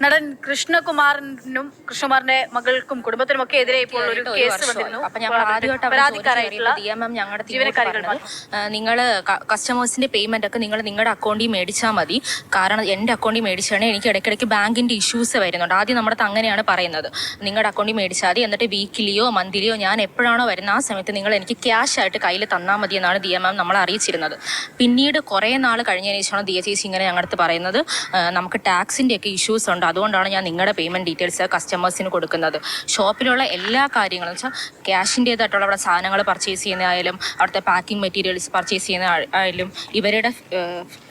നടൻ കൃഷ്ണകുമാറിന്റെ മകൾക്കും കുടുംബത്തിനും ഒക്കെ എതിരെ ഇപ്പോൾ ഒരു കേസ് വന്നിരുന്നു. അപ്പൊ ഞങ്ങൾ ആദ്യമായിട്ട് ജീവനക്കാരികൾ നിങ്ങൾ കസ്റ്റമേഴ്സിന്റെ പേയ്മെന്റ് ഒക്കെ നിങ്ങൾ നിങ്ങളുടെ അക്കൗണ്ടിൽ മേടിച്ചാൽ മതി. കാരണം എന്റെ അക്കൗണ്ടിൽ മേടിച്ചാണ് എനിക്ക് ഇടയ്ക്കിടയ്ക്ക് ബാങ്കിന്റെ ഇഷ്യൂസ് വരുന്നുണ്ട്. ആദ്യം നമ്മുടെ അങ്ങനെയാണ് പറയുന്നത്, നിങ്ങളുടെ അക്കൗണ്ടിൽ മേടിച്ചാൽ മതി, എന്നിട്ട് വീക്കിലിയോ മന്ത്ലിയോ ഞാൻ എപ്പോഴാണോ വരുന്ന ആ സമയത്ത് നിങ്ങൾ എനിക്ക് ക്യാഷ് ആയിട്ട് കയ്യിൽ തന്നാൽ മതി എന്നാണ് DMM നമ്മളെ അറിയിച്ചിരുന്നത്. പിന്നീട് കുറേ നാൾ കഴിഞ്ഞതിന് ശേഷമാണ് ദിയ ചേച്ചി ഇങ്ങനെ ഞങ്ങളുടെ പറയുന്നത്, നമുക്ക് ടാക്സിന്റെ ഒക്കെ ഇഷ്യൂസ് ഉണ്ട്, അതുകൊണ്ടാണ് ഞാൻ നിങ്ങളുടെ പേയ്മെന്റ് ഡീറ്റെയിൽസ് കസ്റ്റമേഴ്സിന് കൊടുക്കുന്നത്. ഷോപ്പിലുള്ള എല്ലാ കാര്യങ്ങളും വെച്ചാൽ ക്യാഷിൻ്റെതായിട്ടുള്ള അവിടെ സാധനങ്ങൾ പർച്ചേസ് ചെയ്യുന്നതായാലും അവിടുത്തെ പാക്കിംഗ് മെറ്റീരിയൽസ് പർച്ചേസ് ചെയ്യുന്ന ആയാലും ഇവരുടെ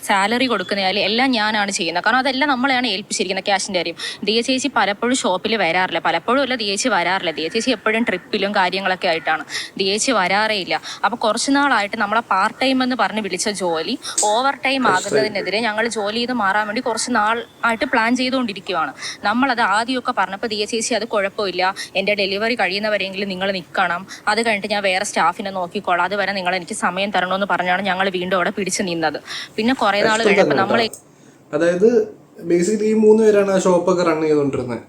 സാലറി കൊടുക്കുന്നതായാലും എല്ലാം ഞാനാണ് ചെയ്യുന്നത്. കാരണം അതെല്ലാം നമ്മളെയാണ് ഏൽപ്പിച്ചിരിക്കുന്നത് ക്യാഷിൻ്റെ കാര്യം. ദിയ ചേച്ചി പലപ്പോഴും ഷോപ്പിൽ വരാറില്ല, പലപ്പോഴും അല്ല ദിയ ചേച്ചി വരാറില്ല. ദിയ ചേച്ചി എപ്പോഴും ട്രിപ്പിലും കാര്യങ്ങളൊക്കെ ആയിട്ടാണ്, ദിയ ചേച്ചി വരാറേ ഇല്ല. അപ്പോൾ കുറച്ച് നാളായിട്ട് നമ്മളെ പാർട്ട് ടൈം എന്ന് പറഞ്ഞ് വിളിച്ച ജോലി ഓവർ ടൈം ആകുന്നതിനെതിരെ ഞങ്ങൾ ജോലി ചെയ്ത് മാറാൻ വേണ്ടി കുറച്ച് നാളായിട്ട് പ്ലാൻ ചെയ്തുകൊണ്ടിരിക്കുകയാണ്. നമ്മളത് ആദ്യമൊക്കെ പറഞ്ഞപ്പോൾ ദിയ ചേച്ചി അത് കുഴപ്പമില്ല, എൻ്റെ ഡെലിവറി കഴിയുന്നവരെങ്കിലും നിങ്ങൾ നിൽക്കണം, അത് കഴിഞ്ഞിട്ട് ഞാൻ വേറെ സ്റ്റാഫിനെ നോക്കിക്കോളാം, അതുവരെ നിങ്ങൾ എനിക്ക് സമയം തരണമെന്ന് പറഞ്ഞാണ് ഞങ്ങൾ വീണ്ടും അവിടെ പിടിച്ചു നിന്നത്. പിന്നെ കുറേ നാൾ കഴിഞ്ഞപ്പോൾ നമ്മൾ അതായത് ബേസിക്കലി ഈ 3 പേരാണ് ആ ഷോപ്പൊക്കെ റൺ ചെയ്തുകൊണ്ടിരുന്നത്.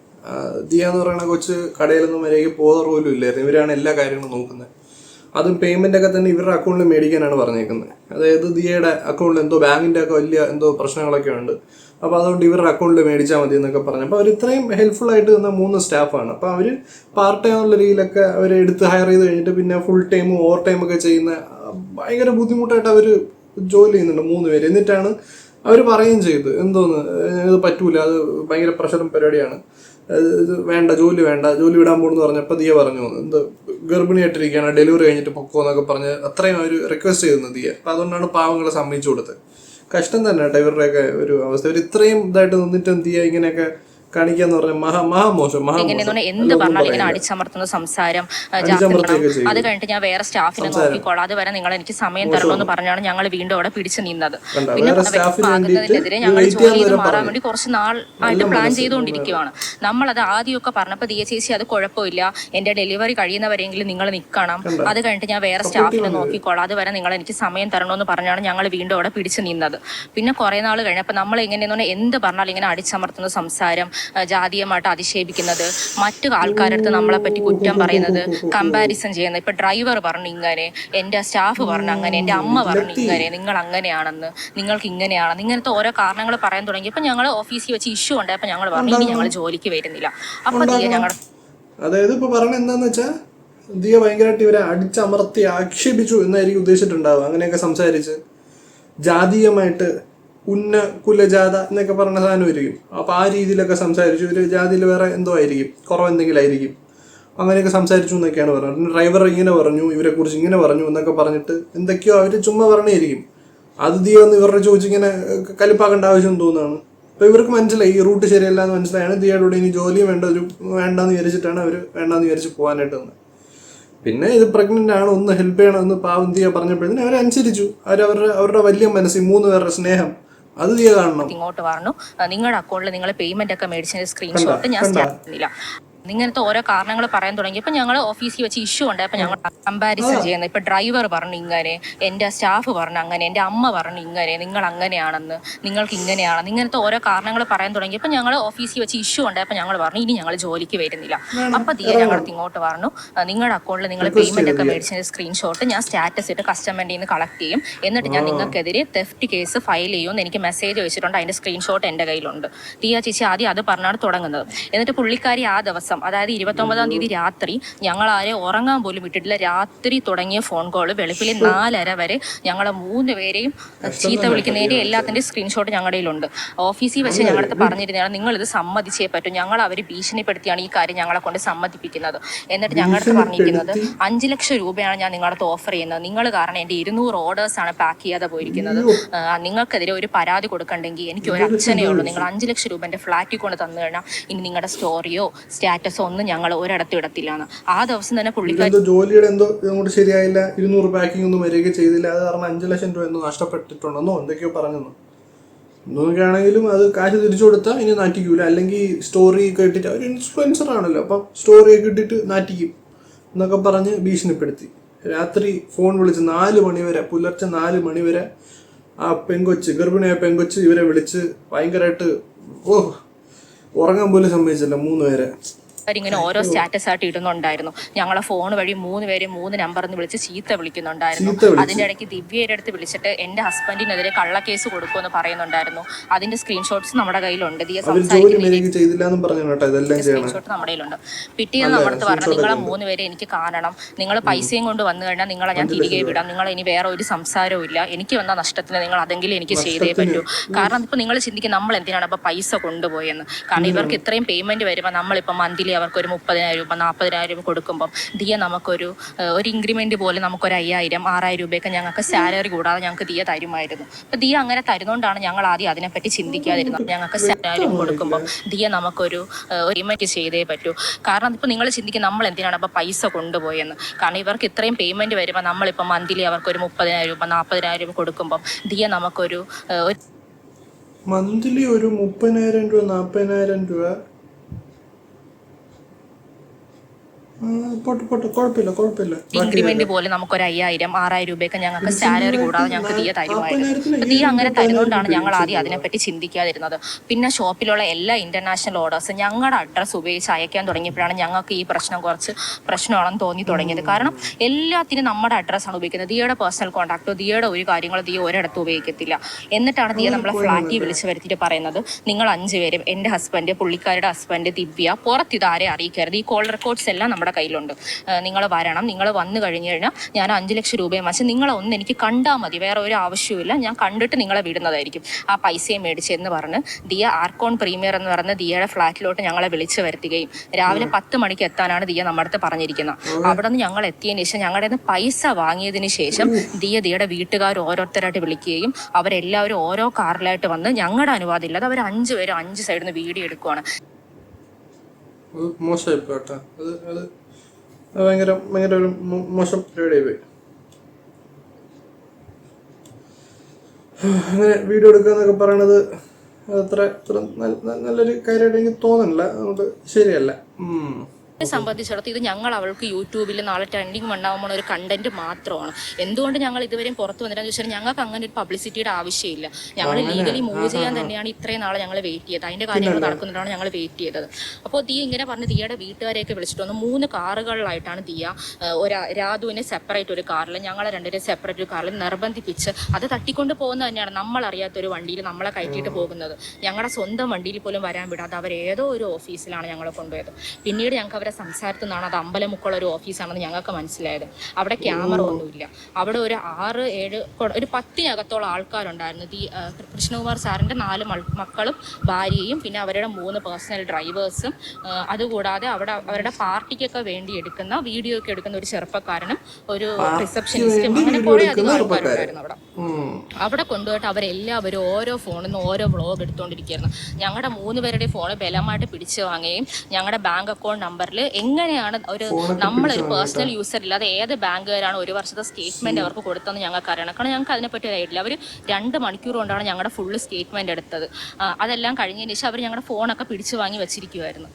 ദിയ എന്ന് പറയുന്ന കൊച്ച് കടയിലൊന്നും വരെയൊക്കെ പോകാറ് പോലും ഇല്ലായിരുന്നു. ഇവരാണ് എല്ലാ കാര്യങ്ങളും നോക്കുന്നത്. അതും പേയ്മെന്റ് ഒക്കെ തന്നെ ഇവരുടെ അക്കൗണ്ടിൽ മേടിക്കാനാണ് പറഞ്ഞേക്കുന്നത്. അതായത് ദിയയുടെ അക്കൗണ്ടിൽ എന്തോ ബാങ്കിന്റെ ഒക്കെ വലിയ എന്തോ പ്രശ്നങ്ങളൊക്കെ ഉണ്ട്, അപ്പോൾ അതുകൊണ്ട് ഇവരുടെ അക്കൗണ്ടിൽ മേടിച്ചാൽ മതി എന്നൊക്കെ പറഞ്ഞു. അപ്പോൾ അവർ ഇത്രയും ഹെൽപ്ഫുൾ ആയിട്ട് തന്ന 3 സ്റ്റാഫാണ്. അപ്പോൾ അവർ പാർട്ട് ടൈം എന്നുള്ള രീതിയിലൊക്കെ അവർ എടുത്ത് ഹയർ ചെയ്ത് കഴിഞ്ഞിട്ട് പിന്നെ ഫുൾ ടൈമും ഓവർ ടൈമൊക്കെ ചെയ്യുന്ന ഭയങ്കര ബുദ്ധിമുട്ടായിട്ട് അവർ ജോലി ചെയ്യുന്നുണ്ട് 3 പേര്. എന്നിട്ടാണ് അവർ പറയുകയും ചെയ്തു, എന്തോന്ന് ഇത് പറ്റൂല, അത് ഭയങ്കര പ്രഷറും പരിപാടിയാണ്, ഇത് വേണ്ട, ജോലി വേണ്ട, ജോലി വിടാൻ പോകുന്നു പറഞ്ഞപ്പോൾ ദിയ പറഞ്ഞു എന്ത് ഗർഭിണിയായിട്ടിരിക്കുകയാണ്, ഡെലിവറി കഴിഞ്ഞിട്ട് പൊക്കോ എന്നൊക്കെ പറഞ്ഞ് അത്രയും അവർ റിക്വസ്റ്റ് ചെയ്യുന്നു ദിയ. അപ്പം അതുകൊണ്ടാണ് പാവങ്ങളെ സമ്മതിച്ചു കൊടുത്തത്. കഷ്ടം തന്നെ കേട്ടോ ഇവരുടെയൊക്കെ ഒരു അവസ്ഥ. ഇവർ ഇത്രയും ഇതായിട്ട് നിന്നിട്ടും ദിയ ഇങ്ങനെയൊക്കെ കാണിക്കാന്ന് പറഞ്ഞാൽ മഹാമോശം. എന്ത് പറഞ്ഞാലും ഇങ്ങനെ അടിച്ചമർത്തുന്ന സംസാരം, അത് കഴിഞ്ഞിട്ട് ഞാൻ വേറെ സ്റ്റാഫിനെ നോക്കിക്കോളാം, അതുവരെ നിങ്ങൾ എനിക്ക് സമയം തരണമെന്ന് പറഞ്ഞാണ് ഞങ്ങൾ വീണ്ടും അവിടെ പിടിച്ചു നിന്നത്. പിന്നെ ആകുന്നതിനെതിരെ ഞങ്ങൾ ജോലി ചെയ്ത് മാറാൻ വേണ്ടി കുറച്ച് നാളായിട്ട് പ്ലാൻ ചെയ്തുകൊണ്ടിരിക്കുകയാണ്. നമ്മളത് ആദ്യമൊക്കെ പറഞ്ഞപ്പോൾ ദിയ ചേച്ചി അത് കുഴപ്പമില്ല, എൻ്റെ ഡെലിവറി കഴിയുന്നവരെങ്കിലും നിങ്ങൾ നിൽക്കണം, അത് കഴിഞ്ഞിട്ട് ഞാൻ വേറെ സ്റ്റാഫിനെ നോക്കിക്കോളാം, അതുവരെ നിങ്ങൾ എനിക്ക് സമയം തരണമെന്ന് പറഞ്ഞാണ് ഞങ്ങൾ വീണ്ടും അവിടെ പിടിച്ചു നിന്നത്. പിന്നെ കുറേ നാൾ കഴിഞ്ഞപ്പോൾ നമ്മൾ എങ്ങനെയെന്ന് പറഞ്ഞാൽ എന്ത് പറഞ്ഞാലും ഇങ്ങനെ അടിച്ചമർത്തുന്ന സംസാരം, ജാതീയമായിട്ട് അധിക്ഷേപിക്കുന്നത്, മറ്റു ആൾക്കാരുടെ അടുത്ത് നമ്മളെ പറ്റി കുറ്റം പറയുന്നത്, കമ്പാരിസൺ ചെയ്യുന്നത്. ഇപ്പൊ ഡ്രൈവർ പറഞ്ഞു ഇങ്ങനെ, എന്റെ സ്റ്റാഫ് പറഞ്ഞു അങ്ങനെ, എന്റെ അമ്മ പറഞ്ഞു ഇങ്ങനെ, നിങ്ങൾ അങ്ങനെയാണെന്ന്, നിങ്ങൾക്ക് ഇങ്ങനെയാണെന്ന്, ഇങ്ങനത്തെ ഓരോ കാരണങ്ങൾ പറയാൻ തുടങ്ങിയപ്പോൾ ഞങ്ങൾ ഓഫീസിൽ വെച്ച് ഇഷ്യൂ ഉണ്ടായപ്പോൾ ഞങ്ങൾ പറഞ്ഞു ഇനി ഞങ്ങൾ ജോലിക്ക് വരുന്നില്ല. അപ്പൊ ദിയ ഞങ്ങൾ അതായത് ഇപ്പൊ പറഞ്ഞ എന്താന്ന് വെച്ചാൽ ദിയ ഭയങ്കരമായിട്ട് ഇവരെ അടിച്ചമർത്തി ആക്ഷേപിച്ചു എന്നായിരിക്കും ഉദ്ദേശിച്ചിട്ടുണ്ടാവുക. അങ്ങനെയൊക്കെ സംസാരിച്ച് ജാതീയമായിട്ട് കുലജാത എന്നൊക്കെ പറഞ്ഞ സാധനമായിരിക്കും. അപ്പോൾ ആ രീതിയിലൊക്കെ സംസാരിച്ചു. ഇവർ ജാതിയിൽ വേറെ എന്തോ ആയിരിക്കും, കുറവെന്തെങ്കിലും ആയിരിക്കും, അങ്ങനെയൊക്കെ സംസാരിച്ചു എന്നൊക്കെയാണ് പറഞ്ഞത്. ഡ്രൈവർ ഇങ്ങനെ പറഞ്ഞു, ഇവരെക്കുറിച്ച് ഇങ്ങനെ പറഞ്ഞു എന്നൊക്കെ പറഞ്ഞിട്ട് എന്തൊക്കെയോ അവർ ചുമ്മാ പറഞ്ഞായിരിക്കും. അത് ദിയ വന്ന് ഇവരുടെ ചോദിച്ചിങ്ങനെ കലിപ്പാക്കേണ്ട ആവശ്യം തോന്നുന്നതാണ്. അപ്പോൾ ഇവർക്ക് മനസ്സിലായി ഈ റൂട്ട് ശരിയല്ല എന്ന് മനസ്സിലായാണ് ദിയയുടെ കൂടെ ഇനി ജോലിയും വേണ്ടെന്ന് വിചാരിച്ചിട്ടാണ് അവർ വേണ്ടെന്ന് വിചാരിച്ച് പോകാനായിട്ട് വന്നത്. പിന്നെ ഇത് പ്രഗ്നന്റ് ആണ്, ഒന്ന് ഹെൽപ്പ് ചെയ്യണമെന്ന് പാവം ദിയ പറഞ്ഞപ്പോഴത്തേന് അവരനുസരിച്ചു. അവരുടെ വലിയ മനസ്സിൽ 3 പേരുടെ സ്നേഹം അത് ദിയ കാണണം. ഇങ്ങോട്ട് പറഞ്ഞു നിങ്ങളുടെ അക്കൗണ്ടിൽ നിങ്ങൾ പേയ്മെന്റ് ഒക്കെ മേടിച്ചതിന്റെ സ്ക്രീൻഷോട്ട് ഞാൻ സ്റ്റാർട്ടില്ല. ഇങ്ങനത്തെ ഓരോ കാരണങ്ങൾ പറയാൻ തുടങ്ങിയപ്പോൾ ഞങ്ങൾ ഓഫീസിൽ വെച്ച് ഇഷ്യൂ ഉണ്ടായപ്പോൾ ഞങ്ങൾ കമ്പാരിസൺ ചെയ്യുന്നത്. ഇപ്പൊ ഡ്രൈവർ പറഞ്ഞു ഇങ്ങനെ, എന്റെ സ്റ്റാഫ് പറഞ്ഞു അങ്ങനെ, എന്റെ അമ്മ പറഞ്ഞു ഇങ്ങനെ, നിങ്ങൾ അങ്ങനെയാണെന്ന്, നിങ്ങൾക്ക് ഇങ്ങനെയാണെന്ന്, ഇങ്ങനത്തെ ഓരോ കാരണങ്ങൾ പറയാൻ തുടങ്ങിയപ്പോൾ ഞങ്ങൾ ഓഫീസിൽ വെച്ച് ഇഷ്യൂ ഉണ്ടായപ്പോൾ ഞങ്ങൾ പറഞ്ഞു ഇനി ഞങ്ങൾ ജോലിക്ക് വരുന്നില്ല. അപ്പൊ ദിയ ഞങ്ങളുടെ ഇങ്ങോട്ട് പറഞ്ഞു നിങ്ങളുടെ അക്കൗണ്ടിൽ നിങ്ങൾ പേയ്മെന്റ് ഒക്കെ മേടിച്ചതിന്റെ സ്ക്രീൻഷോട്ട് ഞാൻ സ്റ്റാറ്റസ് ഇട്ട് കസ്റ്റമറിന്റെ നിന്ന് കളക്ട് ചെയ്യും, എന്നിട്ട് ഞാൻ നിങ്ങൾക്കെതിരെ തെഫ്റ്റ് കേസ് ഫയൽ ചെയ്യുമെന്ന് എനിക്ക് മെസ്സേജ് വെച്ചിട്ടുണ്ട്, അതിന്റെ സ്ക്രീൻഷോട്ട് എന്റെ കയ്യിലുണ്ട്. ദിയ ചേച്ചി ആദ്യം അത് പറഞ്ഞാണ് തുടങ്ങുന്നത്. എന്നിട്ട് പുള്ളിക്കാരി ആ ദിവസം, അതായത് 29-ാം തീയതി രാത്രി, ഞങ്ങളാരെ ഉറങ്ങാൻ പോലും വിട്ടിട്ടില്ല, രാത്രി തുടങ്ങിയ ഫോൺ കോള് വെളുപ്പിലെ 4:30 വരെ ഞങ്ങളെ 3 പേരെയും ചീത്ത വിളിക്കുന്നതിന്റെ എല്ലാത്തിൻ്റെയും സ്ക്രീൻഷോട്ട് ഞങ്ങളുടെ കയ്യിലുണ്ട്. ഓഫീസിൽ വെച്ച് ഞങ്ങളടുത്ത് പറഞ്ഞിരുന്നതാണ് നിങ്ങളിത് സമ്മതിച്ചേ പറ്റും, ഞങ്ങൾ അവർ ഭീഷണിപ്പെടുത്തിയാണ് ഈ കാര്യം ഞങ്ങളെ കൊണ്ട് സമ്മതിപ്പിക്കുന്നത്. എന്നിട്ട് ഞങ്ങളടുത്ത് പറഞ്ഞിരിക്കുന്നത് 5 ലക്ഷം രൂപയാണ് ഞാൻ നിങ്ങളടുത്ത് ഓഫർ ചെയ്യുന്നത്, നിങ്ങൾ കാരണം എൻ്റെ 200 ഓർഡേഴ്സാണ് പാക്ക് ചെയ്യാതെ പോയിരിക്കുന്നത്, നിങ്ങൾക്കെതിരെ ഒരു പരാതി കൊടുക്കണ്ടെങ്കിൽ എനിക്ക് ഒരു അച്ഛനേ ഉള്ളൂ, നിങ്ങൾ 5 ലക്ഷം രൂപ എൻ്റെ ഫ്ലാറ്റിൽ കൊണ്ട് തന്നു കഴിഞ്ഞാൽ ഇനി നിങ്ങളുടെ സ്റ്റോറിയോ സ്റ്റാറ്റസോ ഒന്നും ഞങ്ങൾ ഒരിടത്തും ഇടത്തില്ലാണ്. ആ ദിവസം തന്നെ പുള്ളിക്കാരി ജോലിയുടെ എന്തോ അങ്ങോട്ട് ശരിയായില്ല, 200 പാക്കിംഗ് ഒന്നും വരിക ചെയ്തില്ല, അത് കാരണം 5 ലക്ഷം രൂപ എന്തോ നഷ്ടപ്പെട്ടിട്ടുണ്ടെന്നോ എന്തൊക്കെയോ പറഞ്ഞെന്നോ. എന്നൊക്കെയാണെങ്കിലും അത് കാശ് തിരിച്ചു കൊടുത്താൽ ഇനി നാറ്റിക്കൂല. അല്ലെങ്കിൽ സ്റ്റോറി കേട്ടിട്ട് അവർ ഇൻഫ്ലുവൻസർ ആണല്ലോ, അപ്പം സ്റ്റോറിയൊക്കെ ഇട്ടിട്ട് നാറ്റിക്കും എന്നൊക്കെ പറഞ്ഞ് ഭീഷണിപ്പെടുത്തി. രാത്രി ഫോൺ വിളിച്ച് 4 മണി വരെ, പുലർച്ചെ 4 മണി വരെ ആ പെങ്കൊച്ച്, ഗർഭിണിയായ പെങ്കൊച്ച് ഇവരെ വിളിച്ച് ഭയങ്കരമായിട്ട് ഉറങ്ങാൻ പോലും സമ്മതിച്ചില്ല 3 പേരെ. ഇങ്ങനെ ഓരോ സ്റ്റാറ്റസ് ആയിട്ട് ഇടുന്നുണ്ടായിരുന്നു. ഞങ്ങളെ ഫോൺ വഴി 3 പേര് 3 നമ്പറിന്ന് വിളിച്ച് ചീത്ത വിളിക്കുന്നുണ്ടായിരുന്നു. അതിന്റെ ഇടയ്ക്ക് ദിവ്യയുടെ അടുത്ത് വിളിച്ചിട്ട് എന്റെ ഹസ്ബൻഡിനെതിരെ കള്ളക്കേസ് കൊടുക്കുമെന്ന് പറയുന്നുണ്ടായിരുന്നു. അതിന്റെ സ്ക്രീൻഷോട്ട്സ് നമ്മുടെ കയ്യിലുണ്ട്. ദിയ സ്ക്രീൻഷോട്ട് നമ്മുടെ കയ്യിലുണ്ട്. പിറ്റേന്ന് നമ്മുടെ അടുത്ത് പറഞ്ഞു, നിങ്ങളെ 3 പേരെ എനിക്ക് കാണണം, നിങ്ങൾ പൈസയും കൊണ്ട് വന്നു കഴിഞ്ഞാൽ നിങ്ങളെ ഞാൻ തിരികെ വിടാം, നിങ്ങൾ ഇനി വേറെ ഒരു സംസാരവും ഇല്ല, എനിക്ക് വന്ന നഷ്ടത്തിന് നിങ്ങൾ അതെങ്കിലും എനിക്ക് ചെയ്തേ പറ്റൂ. കാരണം ഇപ്പൊ നിങ്ങൾ ചിന്തിക്കും നമ്മൾ എന്തിനാണ് അപ്പൊ പൈസ കൊണ്ടുപോയെന്ന്. കാരണം ഇവർക്ക് ഇത്രയും പേയ്മെന്റ് വരുമ്പോൾ നമ്മളിപ്പോൾ മന്ത്ലി അവർക്ക് ഒരു 30,000 രൂപ 40,000 രൂപ കൊടുക്കുമ്പം ദിയ നമുക്കൊരു ഇൻക്രിമെന്റ് പോലെ നമുക്കൊരു 5,000 6,000 രൂപയൊക്കെ ഞങ്ങൾക്ക് സാലറി കൂടാതെ ഞങ്ങൾക്ക് ദിയ തരുമായിരുന്നു. അപ്പൊ ദിയ അങ്ങനെ തരുന്നോണ്ടാണ് ഞങ്ങൾ ആദ്യം അതിനെപ്പറ്റി ചിന്തിക്കാതിരുന്നത്. ഞങ്ങൾക്ക് സാലറി കൊടുക്കുമ്പോൾ ദിയ നമുക്കൊരു പേയ്മെന്റ് ചെയ്തേ പറ്റൂ. കാരണം ഇപ്പൊ നിങ്ങൾ ചിന്തിക്കും നമ്മൾ എന്തിനാണ് അപ്പൊ പൈസ കൊണ്ടുപോയെന്ന്. കാരണം ഇവർക്ക് ഇത്രയും പേയ്മെന്റ് വരുമ്പോൾ നമ്മളിപ്പോൾ മന്ത്ലി അവർക്ക് ഒരു 30,000 രൂപ 40,000 രൂപ കൊടുക്കുമ്പം ദിയ നമുക്കൊരു മന്ത്ലി ഒരു 30,000 രൂപ 40,000 രൂപ കുഴപ്പമില്ല. ഇൻക്രിമെന്റ് പോലെ നമുക്കൊരു 5,000 6,000 രൂപയൊക്കെ ഞങ്ങൾക്ക് സാലറി കൂടാതെ ഞങ്ങൾക്ക് ദിയ തരുമായിരുന്നു. ദിയ അങ്ങനെ തരുന്നോണ്ടാണ് ഞങ്ങൾ ആദ്യം അതിനെപ്പറ്റി ചിന്തിക്കാതിരുന്നത്. പിന്നെ ഷോപ്പിലുള്ള എല്ലാ ഇന്റർനാഷണൽ ഓർഡേഴ്സും ഞങ്ങളുടെ അഡ്രസ്സ് ഉപയോഗിച്ച് അയക്കാൻ തുടങ്ങിയപ്പോഴാണ് ഞങ്ങൾക്ക് ഈ പ്രശ്നം കുറച്ച് പ്രശ്നമാണെന്ന് തോന്നി തുടങ്ങിയത്. കാരണം എല്ലാത്തിനും നമ്മുടെ അഡ്രസ്സാണ് ഉപയോഗിക്കുന്നത്. ദിയയുടെ പേഴ്സണൽ കോൺടാക്റ്റോ ദിയയുടെ ഒരു കാര്യങ്ങളോ ദിയ ഒരിടത്തും ഉപയോഗിക്കത്തില്ല. എന്നിട്ടാണ് ദിയ നമ്മളെ ഫ്ലാറ്റിൽ വിളിച്ച് വരുത്തിയിട്ട് പറയുന്നത്, നിങ്ങൾ 5 പേരും എൻ്റെ ഹസ്ബൻഡ്, പുള്ളിക്കാരുടെ ഹസ്ബൻഡ്, ദിവ്യ, പുറത്ത് ഇതാരെ അറിയിക്കരുത്, ഈ കോൾ റെക്കോർഡ്സ് എല്ലാം നമ്മുടെ കയ്യിലുണ്ട്, നിങ്ങൾ വരണം, നിങ്ങൾ വന്നു കഴിഞ്ഞു കഴിഞ്ഞാൽ ഞാൻ 5 ലക്ഷം രൂപയും വെച്ച് നിങ്ങളെ ഒന്ന് എനിക്ക് കണ്ടാൽ മതി, വേറെ ഒരു ആവശ്യമില്ല, ഞാൻ കണ്ടിട്ട് നിങ്ങളെ വിടുന്നതായിരിക്കും, ആ പൈസയും മേടിച്ചെന്ന് പറഞ്ഞ് ദിയ ആർക്കോൺ പ്രീമിയർ എന്ന് പറഞ്ഞ ദിയയുടെ ഫ്ലാറ്റിലോട്ട് ഞങ്ങളെ വിളിച്ചു വരുത്തുകയും രാവിലെ 10 മണിക്ക് എത്താനാണ് ദിയ നമ്മുടെ അടുത്ത് പറഞ്ഞിരിക്കുന്നത്. അവിടെ നിന്ന് ഞങ്ങൾ എത്തിയതിന് ശേഷം ഞങ്ങളുടെ നിന്ന് പൈസ വാങ്ങിയതിന് ശേഷം ദിയയുടെ വീട്ടുകാർ ഓരോരുത്തരായിട്ട് വിളിക്കുകയും അവരെല്ലാവരും ഓരോ കാറിലായിട്ട് വന്ന് ഞങ്ങളുടെ അനുവാദം ഇല്ലാതെ അവർ 5 പേരും 5 സൈഡിൽ നിന്ന് വീഡിയോ എടുക്കുവാണ്. മോശമായിപ്പോട്ടെ, അത് ഭയങ്കര ഒരു മോശം പരിപാടിയായി പോയി. അങ്ങനെ വീഡിയോ എടുക്കുക എന്നൊക്കെ പറയണത് അത്ര നല്ലൊരു കാര്യമായിട്ട് എനിക്ക് തോന്നുന്നില്ല, നമുക്ക് ശരിയല്ല. സംബന്ധിച്ചിടത്ത് ഇത് ഞങ്ങൾ അവൾക്ക് യൂട്യൂബിൽ നാളെ ട്രെൻഡിങ് ഉണ്ടാകുമ്പോൾ ഒരു കണ്ടന്റ് മാത്രമാണ്. എന്തുകൊണ്ട് ഞങ്ങൾ ഇതുവരെയും പുറത്ത് വന്നിട്ടാന്ന് ചോദിച്ചാൽ ഞങ്ങൾക്ക് അങ്ങനെ ഒരു പബ്ലിസിറ്റിയുടെ ആവശ്യമില്ല. ഞങ്ങൾ ലീഗലി മൂവ് ചെയ്യാൻ തന്നെയാണ് ഇത്രയും നാളെ ഞങ്ങൾ വെയിറ്റ് ചെയ്തത്. അതിന്റെ കാര്യങ്ങൾ നടക്കുന്നതാണ് ഞങ്ങൾ വെയിറ്റ് ചെയ്തത്. അപ്പോൾ ദിയ ഇങ്ങനെ പറഞ്ഞ് ദിയയുടെ വീട്ടുകാരെയൊക്കെ വിളിച്ചിട്ട് വന്നു. 3 കാറുകളിലായിട്ടാണ് ദിയ രാധുവിനെ സെപ്പറേറ്റ് ഒരു കാറിൽ ഞങ്ങളെ 2 പേരെ സെപ്പറേറ്റ് ഒരു കാറിൽ നിർബന്ധിപ്പിച്ച് അത് തട്ടിക്കൊണ്ട് പോകുന്നത് തന്നെയാണ്. നമ്മളറിയാത്തൊരു വണ്ടിയിൽ നമ്മളെ കയറ്റിയിട്ട് പോകുന്നത്. ഞങ്ങളുടെ സ്വന്തം വണ്ടിയിൽ പോലും വരാൻ വിടാതെ അവരേതോ ഒരു ഓഫീസിലാണ് ഞങ്ങളെ കൊണ്ടുപോയത്. പിന്നീട് ഞങ്ങൾക്ക് അവരെ സംസാരത്തിൽ നിന്നാണ് അത് അമ്പലമുക്കുള്ള ഒരു ഓഫീസാണെന്ന് ഞങ്ങൾക്ക് മനസ്സിലായത്. അവിടെ ക്യാമറ ഒന്നുമില്ല. അവിടെ ഒരു 6-7 ഒരു 10-നകത്തോളം ആൾക്കാരുണ്ടായിരുന്നു. കൃഷ്ണകുമാർ സാറിൻ്റെ 4 മക്കളും ഭാര്യയും പിന്നെ അവരുടെ 3 പേഴ്സണൽ ഡ്രൈവേഴ്സും അതുകൂടാതെ അവിടെ അവരുടെ പാർട്ടിക്കൊക്കെ വേണ്ടി എടുക്കുന്ന വീഡിയോ ഒക്കെ എടുക്കുന്ന ഒരു ചെറുപ്പക്കാരനും ഒരു റിസപ്ഷനിസ്റ്റും അങ്ങനെ കുറേ അധികം ആൾക്കാരുണ്ടായിരുന്നു അവിടെ കൊണ്ടുപോയിട്ട് അവരെല്ലാവരും ഓരോ ഫോണിൽ നിന്ന് ഓരോ വ്ളോഗ് എടുത്തുകൊണ്ടിരിക്കുകയായിരുന്നു. ഞങ്ങളുടെ 3 പേരുടെ ഫോണ് ബലമായിട്ട് പിടിച്ചു വാങ്ങുകയും ഞങ്ങളുടെ ബാങ്ക് അക്കൗണ്ട് നമ്പറിൽ എങ്ങനെയാണ് നമ്മളൊരു പേഴ്സണൽ യൂസർ ഇല്ലാതെ ഏത് ബാങ്കുകാരാണ് 1 വർഷത്തെ സ്റ്റേറ്റ്മെന്റ് അവർക്ക് കൊടുത്തതെന്ന് ഞങ്ങൾക്ക് അറിയണം. കാരണം ഞങ്ങൾക്ക് അതിനെപ്പറ്റി അറിയില്ല. അവർ 2 മണിക്കൂർ കൊണ്ടാണ് ഞങ്ങളുടെ ഫുള്ള് സ്റ്റേറ്റ്മെന്റ് എടുത്തത്. അതെല്ലാം കഴിഞ്ഞതിന് ശേഷം അവർ ഞങ്ങളുടെ ഫോണൊക്കെ പിടിച്ചു വാങ്ങി വെച്ചിരിക്കുമായിരുന്നു.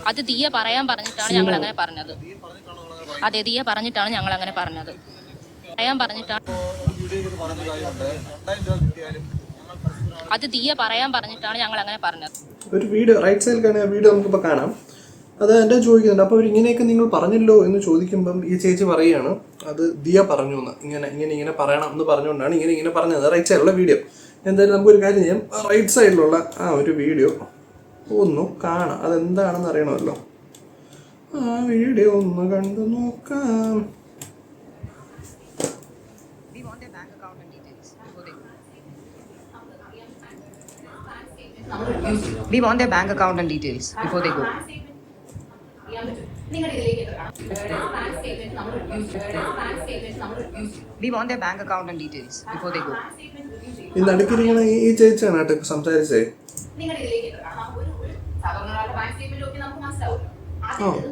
അത് ദിയ പറയാൻ പറഞ്ഞിട്ടാണ് ഞങ്ങൾ അങ്ങനെ പറഞ്ഞത്. അതെ, ദിയ പറഞ്ഞിട്ടാണ് ഞങ്ങൾ അങ്ങനെ പറഞ്ഞത്. പറയാൻ പറഞ്ഞിട്ടാണ് അത് ദിയ പറയാൻ പറഞ്ഞിട്ടാണ് ഞങ്ങൾ അങ്ങനെ പറഞ്ഞത്. ഒരു വീഡിയോ റൈറ്റ് സൈഡിൽ കാണുന്ന വീഡിയോ നമുക്കിപ്പോൾ കാണാം. അത് എൻ്റെ ചോദിക്കുന്നുണ്ട്, അപ്പോൾ ഇങ്ങനെയൊക്കെ നിങ്ങൾ പറഞ്ഞല്ലോ എന്ന് ചോദിക്കുമ്പം ഈ ചേച്ചി പറയുകയാണ് അത് ദിയ പറഞ്ഞു എന്ന്. ഇങ്ങനെ പറയണം എന്ന് പറഞ്ഞുകൊണ്ടാണ് ഇങ്ങനെ പറഞ്ഞത്. റൈറ്റ് സൈഡിലുള്ള വീഡിയോ. എന്തായാലും നമുക്കൊരു കാര്യം ചെയ്യാം, റൈറ്റ് സൈഡിലുള്ള ആ ഒരു വീഡിയോ ഒന്ന് കാണാം. അതെന്താണെന്ന് അറിയണമല്ലോ. ആ വീഡിയോ ഒന്ന് കണ്ടു നോക്കാം. We want their bank account and details before they go. We want their bank account and details before they go. ഇന്ന് അടുക്കിരിക്കണ ഈ ചേച്ചിയാണ് കേട്ടോ ഇപ്പൊ സംസാരിച്ചേ.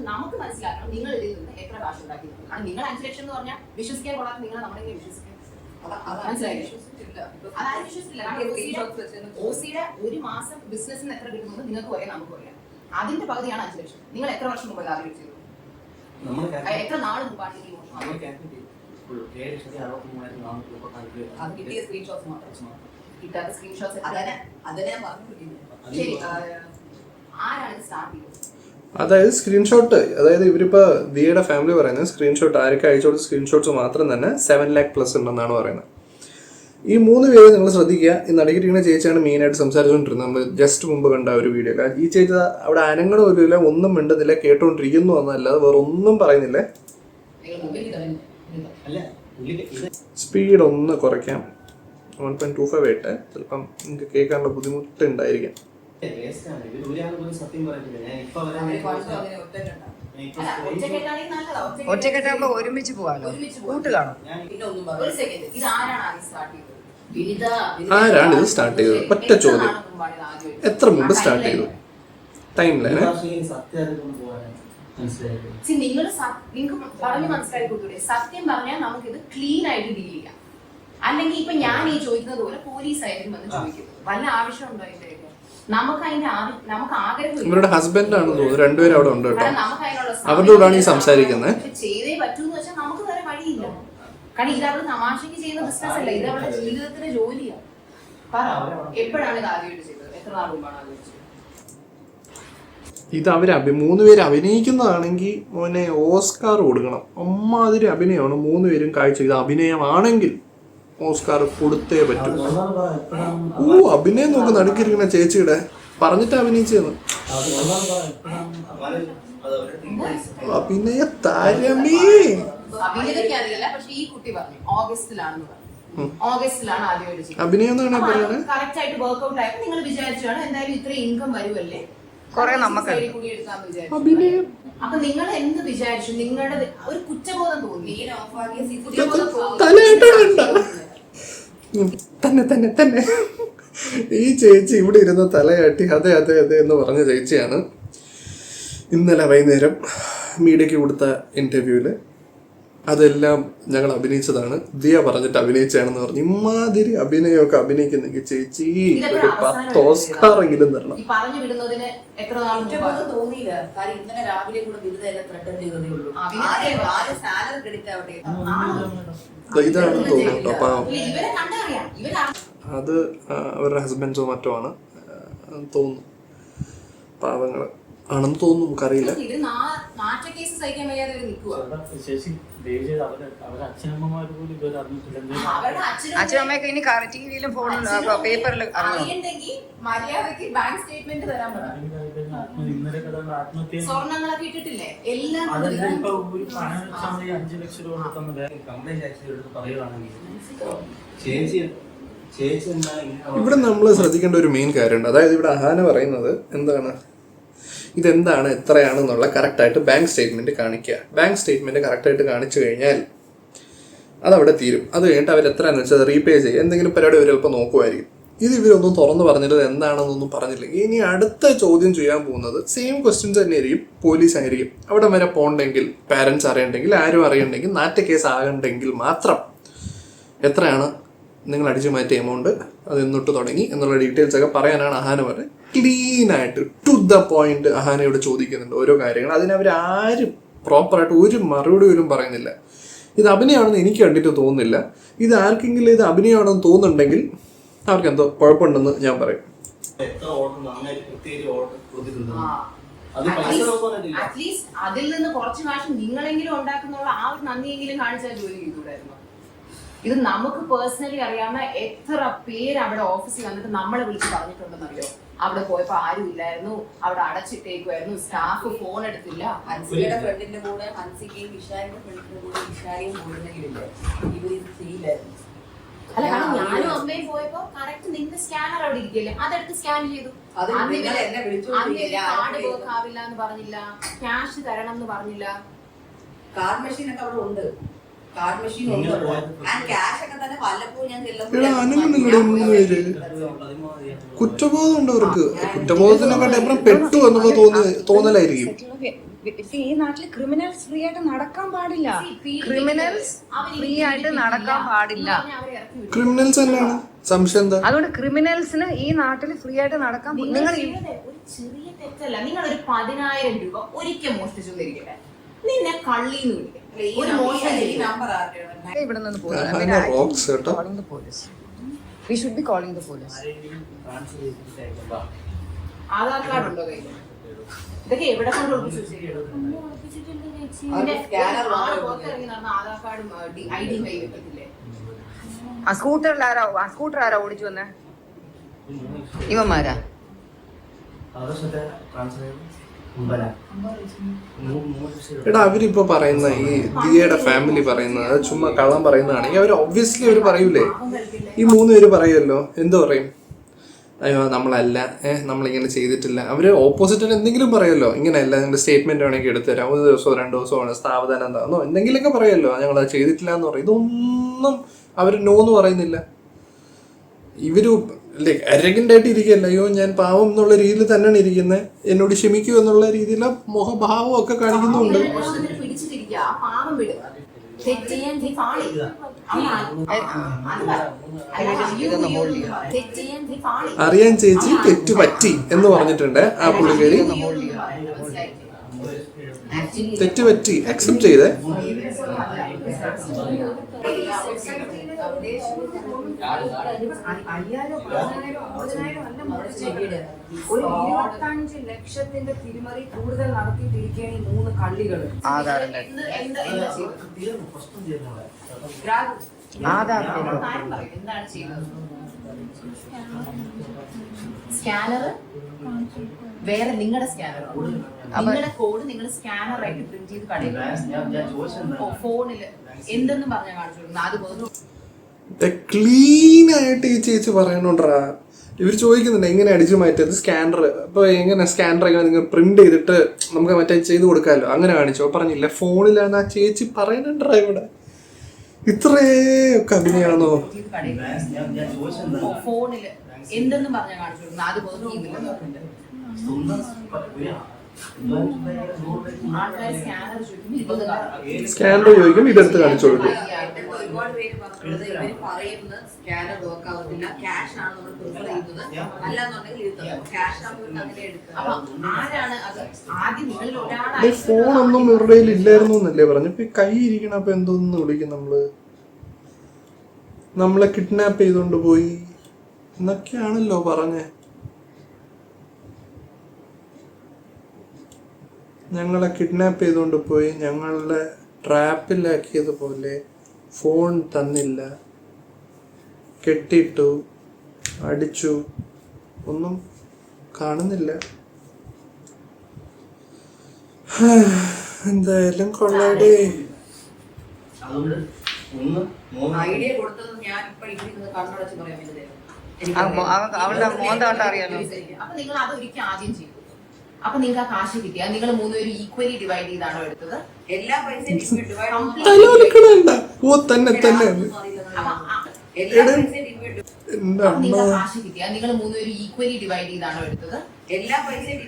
നമുക്ക് മനസ്സിലാക്കണം നിങ്ങൾ ഇതിൽ നിന്ന് എത്ര കാശ് ഉണ്ടാക്കിയിട്ടുണ്ട്. കാരണം നിങ്ങൾ 5 ലക്ഷം എന്ന് പറഞ്ഞാൽ വിശ്വസിക്കാൻ കൊള്ളാത്ത നിങ്ങൾ നമ്മളെങ്ങനെ വിശ്വസിക്കും? ഓസിയുടെ 1 മാസം ബിസിനസ്സിന് എത്ര കിട്ടുന്നത് നിങ്ങൾക്ക് പറയാം, നമുക്ക് പറയാം. അതിന്റെ പകുതിയാണ് 5 ലക്ഷം. നിങ്ങൾ എത്ര വർഷം മുമ്പ് ആദ്യം ചെയ്തു? എത്ര നാൾ മുമ്പാണ് അത് കിട്ടിയ സ്ക്രീൻഷോട്ട്സ് മാത്രം, കിട്ടാത്ത സ്ക്രീൻഷോട്ട്സ് അതിനെ ഞാൻ പറഞ്ഞു. ശരി, ആരാണ് ഇത് സ്റ്റാർട്ട് ചെയ്തത്? അതായത് സ്ക്രീൻഷോട്ട്, അതായത് ഇവരിപ്പോ ദിയയുടെ ഫാമിലി പറയുന്നത് സ്ക്രീൻഷോട്ട് ആരൊക്കെ അയച്ചു കൊടുത്ത സ്ക്രീൻഷോട്ട്സ് മാത്രം തന്നെ 7 lakh പ്ലസ് ഉണ്ടെന്നാണ് പറയുന്നത്. ഈ 3 പേര് നിങ്ങൾ ശ്രദ്ധിക്കുക. ഈ നടികരിക്കുന്ന ചേച്ചിയാണ് മെയിനായിട്ട് സംസാരിച്ചുകൊണ്ടിരുന്നത്. നമ്മൾ ജസ്റ്റ് മുമ്പ് കണ്ട ഒരു വീഡിയോ. ഈ ചേച്ചി അവിടെ അനങ്ങളും ഒരുമില്ല, ഒന്നും മിണ്ടുന്നില്ല, കേട്ടോണ്ടിരിക്കുന്നു എന്നല്ലാതെ വേറെ ഒന്നും പറയുന്നില്ല. സ്പീഡ് ഒന്ന് കുറയ്ക്കാം, 1.25 ആയിട്ട്. ചിലപ്പം നിങ്ങൾക്ക് കേൾക്കാനുള്ള ബുദ്ധിമുട്ട് ഉണ്ടായിരിക്കാം. ഒറ്റക്കെട്ടാകുമ്പോ ഒരുമിച്ച് പോവാലോ, കൂട്ട് കാണും. ആരാണ് ഇത് സ്റ്റാർട്ട് ചെയ്തത്? ഒറ്റ ചോദ്യം, എത്ര മുമ്പ് സ്റ്റാർട്ട് ചെയ്തു? ടൈം ലൈൻ നിങ്ങൾ നിങ്ങൾക്ക് പറഞ്ഞു മനസ്സിലാക്കി കൊടുത്തൂടെ? സത്യം പറഞ്ഞാൽ നമുക്ക് ഇത് ക്ലീൻ ആയിട്ട് ഡീൽ ചെയ്യാം. അല്ലെങ്കിൽ ഇപ്പൊ ഞാൻ ഈ ചോദിക്കുന്നത് പോലെ പോലീസ് ആയിരിക്കും വന്ന് ചോദിക്കുന്നത്. വല്ല ആവശ്യം ഉണ്ടോ ഇതിലേക്ക്? നമുക്ക് അതിന്റെ നമുക്ക് ആഗ്രഹം. ഇവരുടെ ഹസ്ബൻഡ് ആണെന്ന് തോന്നുന്നു, രണ്ടുപേരും അവിടെ ഉണ്ട് കേട്ടോ. നമുക്ക് അതിനുള്ള അവരുടെ കൂടാണ് ഈ സംസാരിക്കുന്നത്. ചെയ്തേ പറ്റൂന്ന് വെച്ചാൽ നമുക്ക് വേറെ വഴിയില്ല. കാരണം ഇത് അവള് തമാശക്ക് ചെയ്യുന്ന ബിസിനസ് അല്ല, ഇത് അവളുടെ ജീവിതത്തിന്റെ ജോലിയാണ്. പറ, എപ്പോഴാണ് ഇത് ആദ്യമായിട്ട് ചെയ്തത്? എത്ര നാൾ മുമ്പാണ് ആദ്യമായിട്ട് ചെയ്തത്? ഇത് അവര് 3 പേര് അഭിനയിക്കുന്നതാണെങ്കിൽ മോനെ ഓസ്കാർ കൊടുക്കണം. അമ്മാതിരി അഭിനയമാണ് 3 പേരും കാഴ്ച. ഇത് അഭിനയമാണെങ്കിൽ ഓസ്കാർ കൊടുത്തേ പറ്റൂ. അഭിനയം നോക്ക് നടുക്കിരിക്കുന്ന ചേച്ചിയുടെ, പറഞ്ഞിട്ട് അഭിനയിച്ചെന്ന്. അഭിനയ താരമേ. അഭിനയൊക്കെ അറിയില്ല, പക്ഷെ ഈ കുട്ടി പറഞ്ഞു ഓഗസ്റ്റിലാണെന്ന് പറഞ്ഞു. ഓഗസ്റ്റിലാണ് ആദ്യമായിട്ട് ചെയ്യുന്നത്. അഭിനയം എന്നാണ് പറയുന്നത്. കറക്റ്റ് ആയിട്ട് വർക്ക്ഔട്ട് ആയപ്പോ നിങ്ങൾ വിചാരിച്ചാണ് എന്തായാലും ഇത്ര ഇൻകം വരുമല്ലേ, കൊറേ നമുക്ക് കൂടി എടുക്കാന്ന് വിചാരിച്ചു. അപ്പൊ നിങ്ങൾ എന്ത് വിചാരിച്ചു? നിങ്ങളുടെ ഒരു കുറ്റബോധം തോന്നി. തന്നെ തന്നെ തന്നെ ഈ ചേച്ചി ഇവിടെ ഇരുന്ന് തലയാട്ടി അതെ അതെ അതെ എന്ന് പറഞ്ഞ ചേച്ചിയാണ് ഇന്നലെ വൈകുന്നേരം മീഡിയക്ക് കൊടുത്ത ഇന്റർവ്യൂവില് അതെല്ലാം ഞങ്ങൾ അഭിനയിച്ചതാണ്, ദിയ പറഞ്ഞിട്ട് അഭിനയിച്ചാണെന്ന് പറഞ്ഞു. ഇമാതിരി അഭിനയമൊക്കെ അഭിനയിക്കുന്നെങ്കിൽ ചേച്ചി ഒരു 10 ഓസ്കാറെങ്കിലും തരണം. പറഞ്ഞു വിടുന്നതിന് എത്ര നാൾ തോന്നിയില്ല. കാര്യം ഇന്നലെ രാവിലെ കൂടെ ബിരുദെല്ലാം ത്രട്ടൻ ചെയ്തതേ ഉള്ളൂ. സാലറി ക്രെഡിറ്റ് ആവട്ടെ ഇതാണെന്ന് തോന്നുന്നു. അപ്പൊ ഇവരെ കണ്ടറിയാം, അത് അവരുടെ ഹസ്ബൻഡോ മറ്റോ ആണ് തോന്നുന്നു. പാവങ്ങള് ആണെന്ന് തോന്നുന്നു, നമുക്കറിയില്ല. അച്ഛനമ്മയൊക്കെ ഇനി ടിവിയിലും ഫോണിലും പേപ്പറിലും സ്വർണ്ണങ്ങളൊക്കെ ഇട്ടിട്ടില്ലേ എല്ലാം. ഇവിടെ നമ്മൾ ശ്രദ്ധിക്കേണ്ട ഒരു മെയിൻ കാര്യമുണ്ട്. അതായത് ഇവിടെ അഹാന പറയുന്നത് എന്താണ്, ഇതെന്താണ് എത്രയാണെന്നുള്ള കറക്റ്റായിട്ട് ബാങ്ക് സ്റ്റേറ്റ്മെന്റ് കാണിക്കുക. ബാങ്ക് സ്റ്റേറ്റ്മെന്റ് കറക്റ്റായിട്ട് കാണിച്ചു കഴിഞ്ഞാൽ അതവിടെ തീരും. അത് കഴിഞ്ഞിട്ട് അവർ എത്രയാണെന്ന് വെച്ചാൽ റീപേ ചെയ്യുക. എന്തെങ്കിലും പരിപാടി അവർ ചിലപ്പോൾ നോക്കുമായിരിക്കും. ഇത് ഇവരൊന്നും തുറന്നു പറഞ്ഞിട്ട് എന്താണെന്നൊന്നും പറഞ്ഞില്ലെങ്കിൽ ഇനി അടുത്ത ചോദ്യം ചെയ്യാൻ പോകുന്നത് സെയിം ക്വസ്റ്റ്യൻസ് തന്നെ ആയിരിക്കും, പോലീസ് ആയിരിക്കും. അവിടെ വരെ പോകണ്ടെങ്കിൽ, പാരൻസ് അറിയണ്ടെങ്കിൽ, ആരും അറിയണ്ടെങ്കിൽ, നാറ്റ കേസ് ആകണ്ടെങ്കിൽ മാത്രം എത്രയാണ് നിങ്ങൾ അടിച്ചു മാറ്റിയ എമൗണ്ട്, അത് എന്നിട്ട് തുടങ്ങി എന്നുള്ള ഡീറ്റെയിൽസ് ഒക്കെ പറയാനാണ് അഹാന പറഞ്ഞത്. ക്ലീൻ ആയിട്ട് ടു ദ പോയിന്റ് അഹാനയോട് ചോദിക്കുന്നുണ്ട് ഓരോ കാര്യങ്ങൾ. അതിനവരാരും പ്രോപ്പറായിട്ട് ഒരു മറുപടി പോലും പറയുന്നില്ല. ഇത് അഭിനയമാണെന്ന് എനിക്ക് കണ്ടിട്ട് തോന്നുന്നില്ല. ഇത് ആർക്കെങ്കിലും ഇത് അഭിനയമാണെന്ന് തോന്നുന്നുണ്ടെങ്കിൽ അവർക്ക് എന്തോ കുഴപ്പമുണ്ടെന്ന് ഞാൻ പറയും. അറ്റ്ലീസ്റ്റ് അതിൽ നിന്ന് കുറച്ച് കാശ് നിങ്ങളെങ്കിലും ഉണ്ടാക്കുന്നുള്ള ആ ഒരു നന്ദിയെങ്കിലും കാണിച്ചാൽ ജോലി ചെയ്തുകൂടായിരുന്നു. ഇത് നമുക്ക് പേഴ്സണലി അറിയാവുന്ന എത്ര പേര് അവിടെ ഓഫീസിൽ വന്നിട്ട് നമ്മളെ വിളിച്ച് പറഞ്ഞിട്ടുണ്ടെന്നറിയോ? അവിടെ പോയപ്പോ ആരും ഇല്ലായിരുന്നു, അവിടെ അടച്ചിട്ടേക്കുമായിരുന്നു, സ്റ്റാഫ് ഫോൺ എടുത്തില്ല. ഹൻസിയുടെ ഫ്രണ്ടിന്റെ കൂടെ ഹൻസിക്കയും വിശാലിന്റെ ഫ്രണ്ടിന്റെ കൂടെ വിശാലിയും പോയിരുന്നെങ്കിലില്ലേ ഇവർ ഇത് ചെയ്യില്ലായിരുന്നു. അല്ല, കാരണം ഞാനും അമ്മയും പോയപ്പോ കറക്റ്റ് നിന്റെ സ്കാനർ അവിടെ ഇരിക്കല്ലേ, അതെടുത്ത് സ്കാൻ ചെയ്തു. കാർഡ് വർക്ക് ആവില്ല എന്ന് പറഞ്ഞില്ല, ക്യാഷ് തരണം എന്ന് പറഞ്ഞില്ല. കാർഡ് മെഷീൻ ഒക്കെ അവിടെ ഉണ്ട്, കാർഡ് മെഷീൻ ഉണ്ട്. ക്യാഷ് ഒക്കെ തന്നെ വല്ലപ്പോഴും ഞാൻ കുറ്റബോധം ഉണ്ട് അവർക്ക്. കുറ്റബോധത്തിനെക്കാട്ടി അപ്പുറം പെട്ടു എന്നുള്ള തോന്നലായിരിക്കും. ഈ നാട്ടിൽ ക്രിമിനൽസ് ഫ്രീ ആയിട്ട് നടക്കാൻ പാടില്ല. ക്രിമിനൽസ് ഫ്രീ ആയിട്ട് നടക്കാൻ പാടില്ല. ക്രിമിനൽസ് തന്നെയാണ് സംശയം എന്താ? അതുകൊണ്ട് ക്രിമിനൽസിന് ഈ നാട്ടിൽ ഫ്രീ ആയിട്ട് നടക്കാൻ നിങ്ങൾ ഒരു ചെറിയ തെറ്റല്ല. നിങ്ങൾ ഒരു 10,000 രൂപ ഒരിക്കൽ മോഷ്ടിച്ചു എന്നിരിക്കട്ടെ, നിന്നെ കള്ളിന്ന് വിളിക്കാം. ഈ നമ്പർ ആരുടെയാണ്? ഇവിടെ നിന്ന് പോകുന്നത് റോക്സ് കേട്ടോ. calling the police. We should be calling the police. Aadhaar card ഉണ്ടോ കയ്യിൽ? ഇതൊക്കെ എവിടെ കൊണ്ട് പുറത്തിറങ്ങി നടന്ന ആധാർ കാർഡും ഐഡിയും കൈ വെക്കത്തില്ലേ? ആ സ്കൂട്ടർ ആരാ ഓടിച്ചു വന്നേ? ഇവന്മാരാ? എടാ അവരിപ്പോ പറയുന്ന ഈ ദിയയുടെ ഫാമിലി പറയുന്നത് അത് ചുമ്മാ കള്ളം പറയുന്നതാണെങ്കിൽ അവർ ഒബ്വിയസ്ലി അവർ പറയൂലേ. ഈ 3 പേര് പറയുമല്ലോ, എന്തോ പറയും, അയ്യോ നമ്മളല്ല, നമ്മളിങ്ങനെ ചെയ്തിട്ടില്ല. അവർ ഓപ്പോസിറ്റിന് എന്തെങ്കിലും പറയുമല്ലോ, ഇങ്ങനെയല്ല, നിങ്ങളുടെ സ്റ്റേറ്റ്മെന്റ് വേണമെങ്കിൽ എടുത്തുതരാം, 1 ദിവസമോ 2 ദിവസമോ ആണ് സ്ഥാപനം എന്താണെന്നോ എന്തെങ്കിലുമൊക്കെ പറയുമല്ലോ, ഞങ്ങളത് ചെയ്തിട്ടില്ല എന്ന് പറയും. ഇതൊന്നും അവർ നോ എന്ന് പറയുന്നില്ല. ഇവര് ലൈക്ക് അരഗന്റ് ആയിട്ട് ഇരിക്കുകയല്ല, അയ്യോ ഞാൻ പാവം എന്നുള്ള രീതിയിൽ തന്നെയാണ് ഇരിക്കുന്നത്, എന്നോട് ക്ഷമിക്കൂ എന്നുള്ള രീതിയിലെ മുഖഭാവം ഒക്കെ കാണിക്കുന്നുണ്ട്. പിടിച്ചിട്ടിരിക്കുക, ആ പാവം വിടുക. അറിയാൻ ചേച്ചി തെറ്റ് പറ്റി എന്ന് പറഞ്ഞിട്ടുണ്ട് ആ പുള്ളിക്കാരി. തെറ്റ് പറ്റി അക്സെപ്റ്റ് ചെയ്തേ. ഒരു 25 ലക്ഷത്തിന്റെ തിരിമറി കൂടുതൽ നടത്തിയിട്ടിരിക്കുകയാണ് ഈ 3 കള്ളികൾ. എന്താണ് ചെയ്തത്? സ്കാനർ വേറെ, നിങ്ങളുടെ സ്കാനർ, നിങ്ങളുടെ കോഡ് നിങ്ങൾ സ്കാനറായിട്ട് പ്രിന്റ് ചെയ്ത് കടയിൽ ഫോണില് എന്തെന്ന് പറഞ്ഞാൽ കാണിച്ചു കൊടുക്കുന്നത്. അതുപോലെ ക്ലീൻ ആയിട്ട് ഈ ചേച്ചി പറയണോണ്ടാ. ഇവർ ചോദിക്കുന്നുണ്ട് എങ്ങനെ അടിച്ചു മാറ്റിയത് സ്കാനർ, അപ്പൊ എങ്ങനെ സ്കാനർ എങ്ങനെ നിങ്ങൾ പ്രിന്റ് ചെയ്തിട്ട് നമുക്ക് മറ്റേ ചെയ്ത് കൊടുക്കാമല്ലോ, അങ്ങനെ കാണിച്ചോ? പറഞ്ഞില്ല, ഫോണിലാണ് ആ ചേച്ചി പറയുന്നുണ്ടാ. ഇവിടെ ഇത്രയൊക്കെ അഭിനയാണോ? ഫോണില് എന്തെന്ന് പറഞ്ഞാൽ കാണിച്ചു കൊടുക്കുന്നത്. അതുപോലെ സ്കാനർ ചോദിക്കും, ഇതെടുത്ത് കാണിച്ചു കൊടുക്കും. ഒരുപാട് പേര് പറഞ്ഞത് ഇവര് പറയുന്നത് സ്കാനർ വർക്ക് ആവുന്നില്ല, ക്യാഷ് ആണ് നമ്മൾ പ്രിഫർ ചെയ്യുന്നത്, അല്ലാന്നുണ്ടെങ്കിൽ ക്യാഷ് ആവുമ്പോൾ അങ്ങനെ എടുക്കുക. ആരാണ് അത്? ആദ്യം നിങ്ങളിൽ ഒരാളാണ്. ഫോണൊന്നും ഇവരുടെ കയ്യിൽ ഇല്ലായിരുന്നു എന്നല്ലേ പറഞ്ഞു. ഇപ്പൊ കൈ ഇരിക്കണം, അപ്പൊ എന്തോന്ന് വിളിക്കും നമ്മളെ കിഡ്നാപ്പ് ചെയ്തോണ്ട് പോയി എന്നൊക്കെയാണല്ലോ പറഞ്ഞേ. ഞങ്ങളെ കിഡ്നാപ്പ് ചെയ്തുകൊണ്ട് പോയി, ഞങ്ങളെ ട്രാപ്പിലാക്കിയതുപോലെ ഫോൺ തന്നില്ല, കെട്ടിട്ടു, അടിച്ചു, ഒന്നും കാണുന്നില്ല. എന്തായാലും കൊള്ളാടേ. ഐഡിയ കൊടുത്തത് ഞാൻ ഇപ്പൊ ഇവിടെ കണ്ണടച്ച് പറയാൻ പറ്റില്ല. അവളുടെ മോന്ത കണ്ടാ അറിയാലോ. അപ്പൊ നിങ്ങൾ അത് ഒരിക്കൽ ആദ്യം ചെയ്തു. അപ്പൊ നിങ്ങൾക്ക് ആ കാശ് കിട്ടിയാൽ നിങ്ങൾ 3 പേരും ഈക്വലി ഡിവൈഡ് ചെയ്താണോ എടുത്തത്? എല്ലാ പൈസയും ഓ തന്നെ തന്നെ നിങ്ങൾ കാശ് കിട്ടിയാൽ നിങ്ങൾ 3 പേരും ഈക്വലി ഡിവൈഡ് ചെയ്താണോ എടുത്തത്? എല്ലാ പൈസയും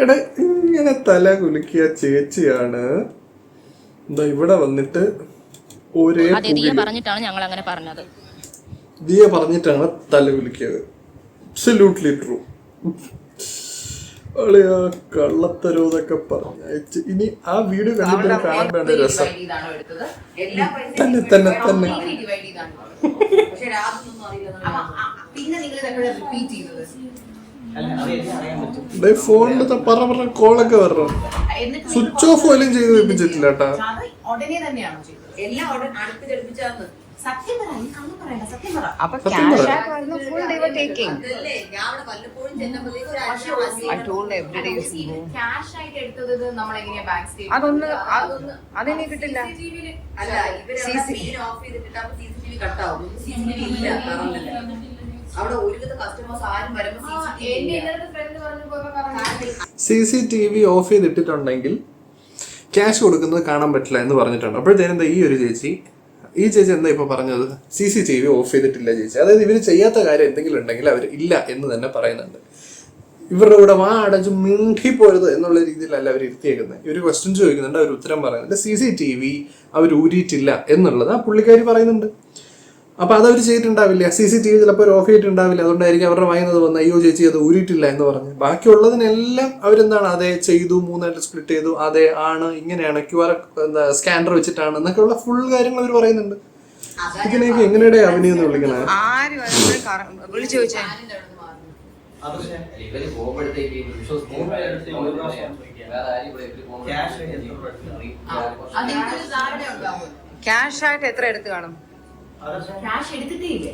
എടാ ഇങ്ങനെ തല കുലുക്കിയ ചേച്ചിയാണ് എന്താ ഇവിടെ വന്നിട്ട് ഒരേ പറഞ്ഞിട്ടാണ് ഞങ്ങൾ അങ്ങനെ പറഞ്ഞത്. ദിയ പറഞ്ഞിട്ടാണ് തല കുലുക്കിയത്. Absolutely true. കള്ളത്തരോന്നൊക്കെ പറഞ്ഞയച്ച് ഇനി ആ വീഡിയോ കണ്ടിട്ട് കാണാൻ രസം. തന്നെ തന്നെ തന്നെ പിന്നെ നിങ്ങൾ റിപ്പീറ്റ് ചെയ്തത് ഫോണിൽ പറ കോളൊക്കെ വരണം. സ്വിച്ച് ഓഫ് പോലും ചെയ്ത് വെപ്പിച്ചിട്ടില്ല കേട്ടാ. ഉടനെ തന്നെയാണോ ചെയ്തത്? എല്ലാം അടുപ്പിച്ചെടുപ്പിച്ചാന്ന്. സത്യം പറ, പറയണ്ട, സത്യം പറ. അപ്പൊ ക്യാഷ് ആയിരുന്നു full day taking. I told every day you see. Cash ആയിട്ട് എടുത്തത് നമ്മൾ എങ്ങനെയാ ബാങ്ക് സ്റ്റേറ്റ്മെന്റ്? അതെന്നെ കിട്ടില്ല. അല്ല ഇവര് ഓഫ് ചെയ്തിട്ട് അപ്പൊ CCTV കട്ടാവും. CCTV ഇല്ല അവിടെ. ഒരുവിധ കസ്റ്റമേഴ്സ് ആരും വരുമ്പോ CCTV ഓഫ് ചെയ്തിട്ടുണ്ടെങ്കിൽ ക്യാഷ് കൊടുക്കുന്നത് കാണാൻ പറ്റില്ല എന്ന് പറഞ്ഞിട്ടുണ്ട്. അപ്പോഴത്തേനെന്താ ഈ ചേച്ചി എന്താ ഇപ്പൊ പറഞ്ഞത്? CCTV ഓഫ് ചെയ്തിട്ടില്ല ചേച്ചി. അതായത് ഇവര് ചെയ്യാത്ത കാര്യം എന്തെങ്കിലും ഉണ്ടെങ്കിൽ അവർ ഇല്ല എന്ന് തന്നെ പറയുന്നുണ്ട്. ഇവരുടെ കൂടെ വാ അടച്ച് മിണ്ടിപ്പോരുത് എന്നുള്ള രീതിയിലല്ല അവർ ഇരുത്തിയേക്കുന്നത്. ഇവർ ക്വസ്റ്റ്യൻ ചോദിക്കുന്നുണ്ട്, അവർ ഉത്തരം പറയുന്നുണ്ട്. CCTV അവർ ഊരിയിട്ടില്ല എന്നുള്ളത് ആ പുള്ളിക്കാരി പറയുന്നുണ്ട്. അപ്പോൾ അതവർ ചെയ്തിട്ടുണ്ടാവില്ല. CCTV ചിലപ്പോൾ ഒരു ഓഫ് ചെയ്തിട്ടുണ്ടാവില്ല. അതുകൊണ്ടായിരിക്കും അവരുടെ വായനത് വന്ന് അയ്യോ ചേച്ചി അത് ഊരിയിട്ടില്ല എന്ന് പറഞ്ഞ്. ബാക്കിയുള്ളതിനെല്ലാം അവരെന്താണ് അതെ ചെയ്തു, 3 സ്പ്ലിറ്റ് ചെയ്തു, അതെ ആണ് ഇങ്ങനെയാണ് QR സ്കാനർ വെച്ചിട്ടാണ് എന്നൊക്കെയുള്ള ഫുൾ കാര്യങ്ങൾ അവർ പറയുന്നുണ്ട്. ഇതിനെയൊക്കെ എങ്ങനെയുടെ അഭിനയം എന്ന് വിളിക്കണേ? ആരും വിളിച്ചു ചോദിച്ചേ ക്യാഷ് ആയിട്ട് എത്ര എടുത്ത് കാണും? ക്യാഷ് എടുത്തിട്ടേ ഇല്ലേ?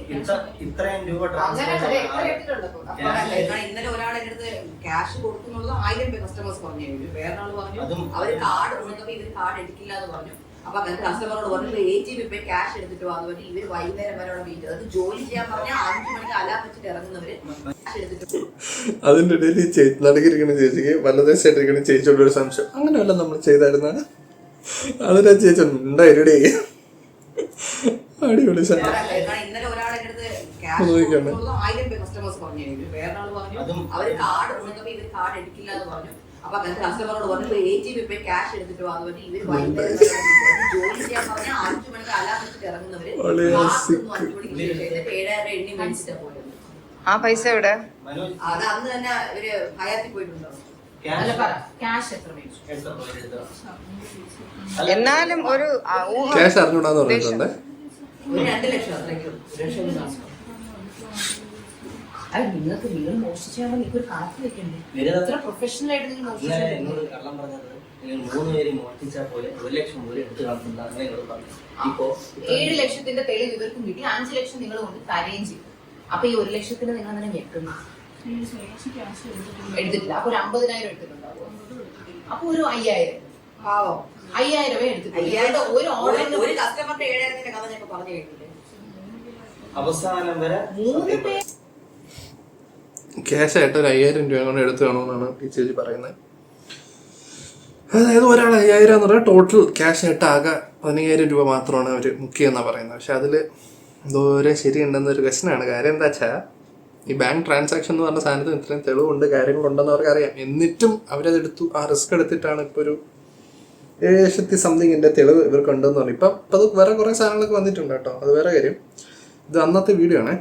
ഇന്നലെ ഒരാളെ അടുത്ത് ക്യാഷ് കൊടുക്കുന്നുള്ളത് 1000 രൂപ കസ്റ്റമേഴ്സ് പറഞ്ഞു. വേറെ ആള് പറഞ്ഞു അവര് കാർഡ് കൊടുക്കുമ്പോൾ ഇവര് കാർഡ് എടുക്കില്ല എന്ന് പറഞ്ഞു. അപ്പൊ അങ്ങനെ കസ്റ്റമറോട് പറഞ്ഞു ATM ഇപ്പൊ ക്യാഷ് എടുത്തിട്ട് വന്നു. ഇവര് വൈകുന്നേരം വരെ അവിടെ വെയിറ്റ്. അത് ജോലി ചെയ്യാൻ പറഞ്ഞാൽ 5 മണിക്ക് അലാം വെച്ചിട്ട് ഇറങ്ങുന്നവര് ക്യാഷ് എടുത്തിട്ട്. അതിന്റെ ഇടയിൽ നടുക്കിരിക്കുന്ന ചേച്ചിക്ക് വലദേശമായിട്ടിരിക്കുന്ന ചേച്ചിയോട് ഒരു സംശയം, അങ്ങനെയല്ല നമ്മൾ ചെയ്തായിരുന്ന അതിനാ ചേച്ചി ഉണ്ടായിരടേ അടിപൊളി. ഇന്നലെ ഒരാളെ അടുത്ത് ക്യാഷ് കൊടുക്കുന്നുള്ളത് 1000 രൂപ കസ്റ്റമേഴ്സ് പറഞ്ഞു. വേറെ ആള് പറഞ്ഞു അവര് കാർഡ് കൊടുക്കുമ്പോൾ ഇവര് കാർഡ് എടുക്കില്ല എന്ന് പറഞ്ഞു. അപ്പൊ അങ്ങനെ കസ്റ്റമറോട് പറഞ്ഞു ATM ഇപ്പൊ ക്യാഷ് എടുത്തിട്ട് വന്നു. ഇവര് വൈകുന്നേരം ജോലി ചെയ്യാൻ പറഞ്ഞാൽ 5 മണിക്ക് അലാം വെച്ചിട്ട് ഇറങ്ങുന്നവര് 5 മണിക്ക് എന്നിട്ട് 7,000 എണ്ണി മേടിച്ചിട്ടാ പോയത്. ആ പൈസ എവിടെ? അത് അന്ന് തന്നെ ഇവര് ഹയാത്തിൽ പോയിട്ടുണ്ടോ? ക്യാഷ് എത്ര മേടിച്ചു? എന്നാലും ഒരു ക്യാഷ് അറിഞ്ഞൂടാന്ന് പറഞ്ഞിട്ടുണ്ട്. 2 ലക്ഷം അത്രയ്ക്കും. അത് നിങ്ങൾ മോഷിച്ചാൽ നിങ്ങൾക്ക് ഒരു കണക്ക് വെക്കണ്ടേ? എത്ര പ്രൊഫഷണൽ ആയിട്ട് നിങ്ങൾ മോഷിച്ചാൽ 7 ലക്ഷത്തിന്റെ തെളിവ് ഇവർക്കും കിട്ടി. 5 ലക്ഷം നിങ്ങൾ കൊണ്ട് തരുകയും ചെയ്തു. അപ്പൊ ഈ 1 ലക്ഷത്തിന് നിങ്ങൾ അങ്ങനെ ഞെക്കുന്നു എടുത്തിട്ടില്ല. അപ്പൊ ഒരു 50,000 എടുത്തിട്ടുണ്ടാവും. അപ്പൊ ഒരു 5,000 പാവം 5,000 എടുത്തിട്ടില്ല. ഒരു ഓർഡറിന് ഒരു കസ്റ്റമറിന്റെ 7,000 കഥ ഞാൻ പറഞ്ഞു കേട്ടില്ലേ? അവസാനം വരെ 3 പേര് ക്യാഷ് ആയിട്ട് ഒരു 5,000 രൂപ കൊണ്ട് എടുത്തു കാണുമെന്നാണ് ഈ ചേച്ചി പറയുന്നത്. അതായത് ഒരാൾ 5,000 എന്ന് പറഞ്ഞാൽ ടോട്ടൽ ക്യാഷ് ആയിട്ട് ആകെ 15,000 രൂപ മാത്രമാണ് അവർ മുക്കിയെന്നാണ് പറയുന്നത്. പക്ഷെ അതിൽ എന്തോരം ശരിയുണ്ടെന്നൊരു ക്വസ്റ്റനാണ്. കാര്യം എന്താ വെച്ചാൽ ഈ ബാങ്ക് ട്രാൻസാക്ഷൻ എന്ന് പറഞ്ഞ സാധനത്തിന് ഇത്രയും തെളിവുണ്ട്, കാര്യങ്ങളുണ്ടെന്ന് അവർക്കറിയാം. എന്നിട്ടും അവരതെടുത്തു. ആ റിസ്ക് എടുത്തിട്ടാണ് ഇപ്പോൾ ഒരു 7,000 സംതിങ്ങിൻ്റെ തെളിവ് ഇവർക്കുണ്ടെന്ന് പറഞ്ഞു. ഇപ്പം അത് വേറെ കുറേ സാധനങ്ങളൊക്കെ വന്നിട്ടുണ്ട് കേട്ടോ, അത് വേറെ കാര്യം. ഇത് അന്നത്തെ വീഡിയോ ആണ്.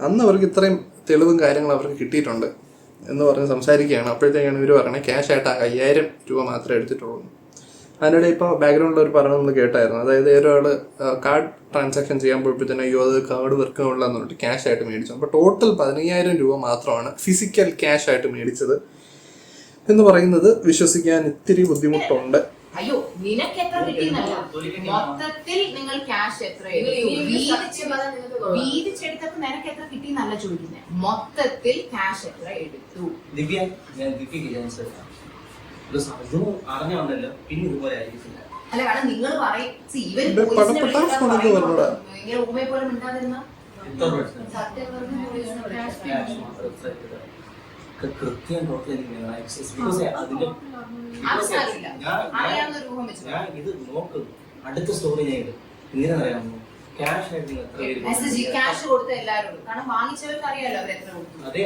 അന്ന് അവർക്ക് ഇത്രയും തെളിവും കാര്യങ്ങളും അവർക്ക് കിട്ടിയിട്ടുണ്ട് എന്ന് പറഞ്ഞ് സംസാരിക്കുകയാണ്. അപ്പോഴത്തേക്കാണ് ഇവർ പറയണത് ക്യാഷ് ആയിട്ട് 5,000 രൂപ മാത്രമേ എടുത്തിട്ടുള്ളൂ. അതിനിടെ ഇപ്പോൾ ബാക്ക്ഗ്രൗണ്ടിൽ ഒരു പറഞ്ഞത് നമ്മൾ കേട്ടായിരുന്നു. അതായത് ഒരാൾ കാർഡ് ട്രാൻസാക്ഷൻ ചെയ്യാൻ പോയപ്പോഴത്തേനും അയ്യോ അത് കാർഡ് വർക്കുള്ള എന്ന് പറഞ്ഞിട്ട് ക്യാഷ് ആയിട്ട് മേടിച്ചു. അപ്പോൾ ടോട്ടൽ 15,000 രൂപ മാത്രമാണ് ഫിസിക്കൽ ക്യാഷ് ആയിട്ട് മേടിച്ചത് എന്ന് പറയുന്നത് വിശ്വസിക്കാൻ ഇത്തിരി ബുദ്ധിമുട്ടുണ്ട്. അയ്യോ നിനക്ക് എത്ര കിട്ടിയെന്നല്ല, മൊത്തത്തിൽ നിങ്ങൾ ക്യാഷ് എത്ര വീതിച്ചെടുത്തപ്പോ നിനക്ക് എത്ര കിട്ടിയെന്നല്ല ചോദിക്കുന്നത്. മൊത്തത്തിൽ ക്യാഷ് എത്ര എടുത്തു? ദിവ്യ, ഞാൻ ദിവ്യക്ക് അറിഞ്ഞല്ലോ പിന്നെ ഇതുപോലെ ആയിരിക്കില്ല. അല്ല കാരണം നിങ്ങൾ പറയും ഇവര് ഇങ്ങനെ ഊമയെ പോലെ മിണ്ടാതിരുന്ന കൃത്യം അറിയാവുന്ന രൂപം വെച്ചു ഞാൻ ഇത് നോക്കുന്നു. അടുത്ത സ്റ്റോറി ഞാൻ ഇടും. ഇങ്ങനെ അറിയാമോ ക്യാഷ് ആയിട്ട് നിങ്ങൾ മെസ്സേജ് ക്യാഷ് കൊടുത്ത എല്ലാവരോടും, കാരണം വാങ്ങിച്ചവർക്ക് അറിയാലോ അവർ എത്ര കൊടുത്തു. അതെ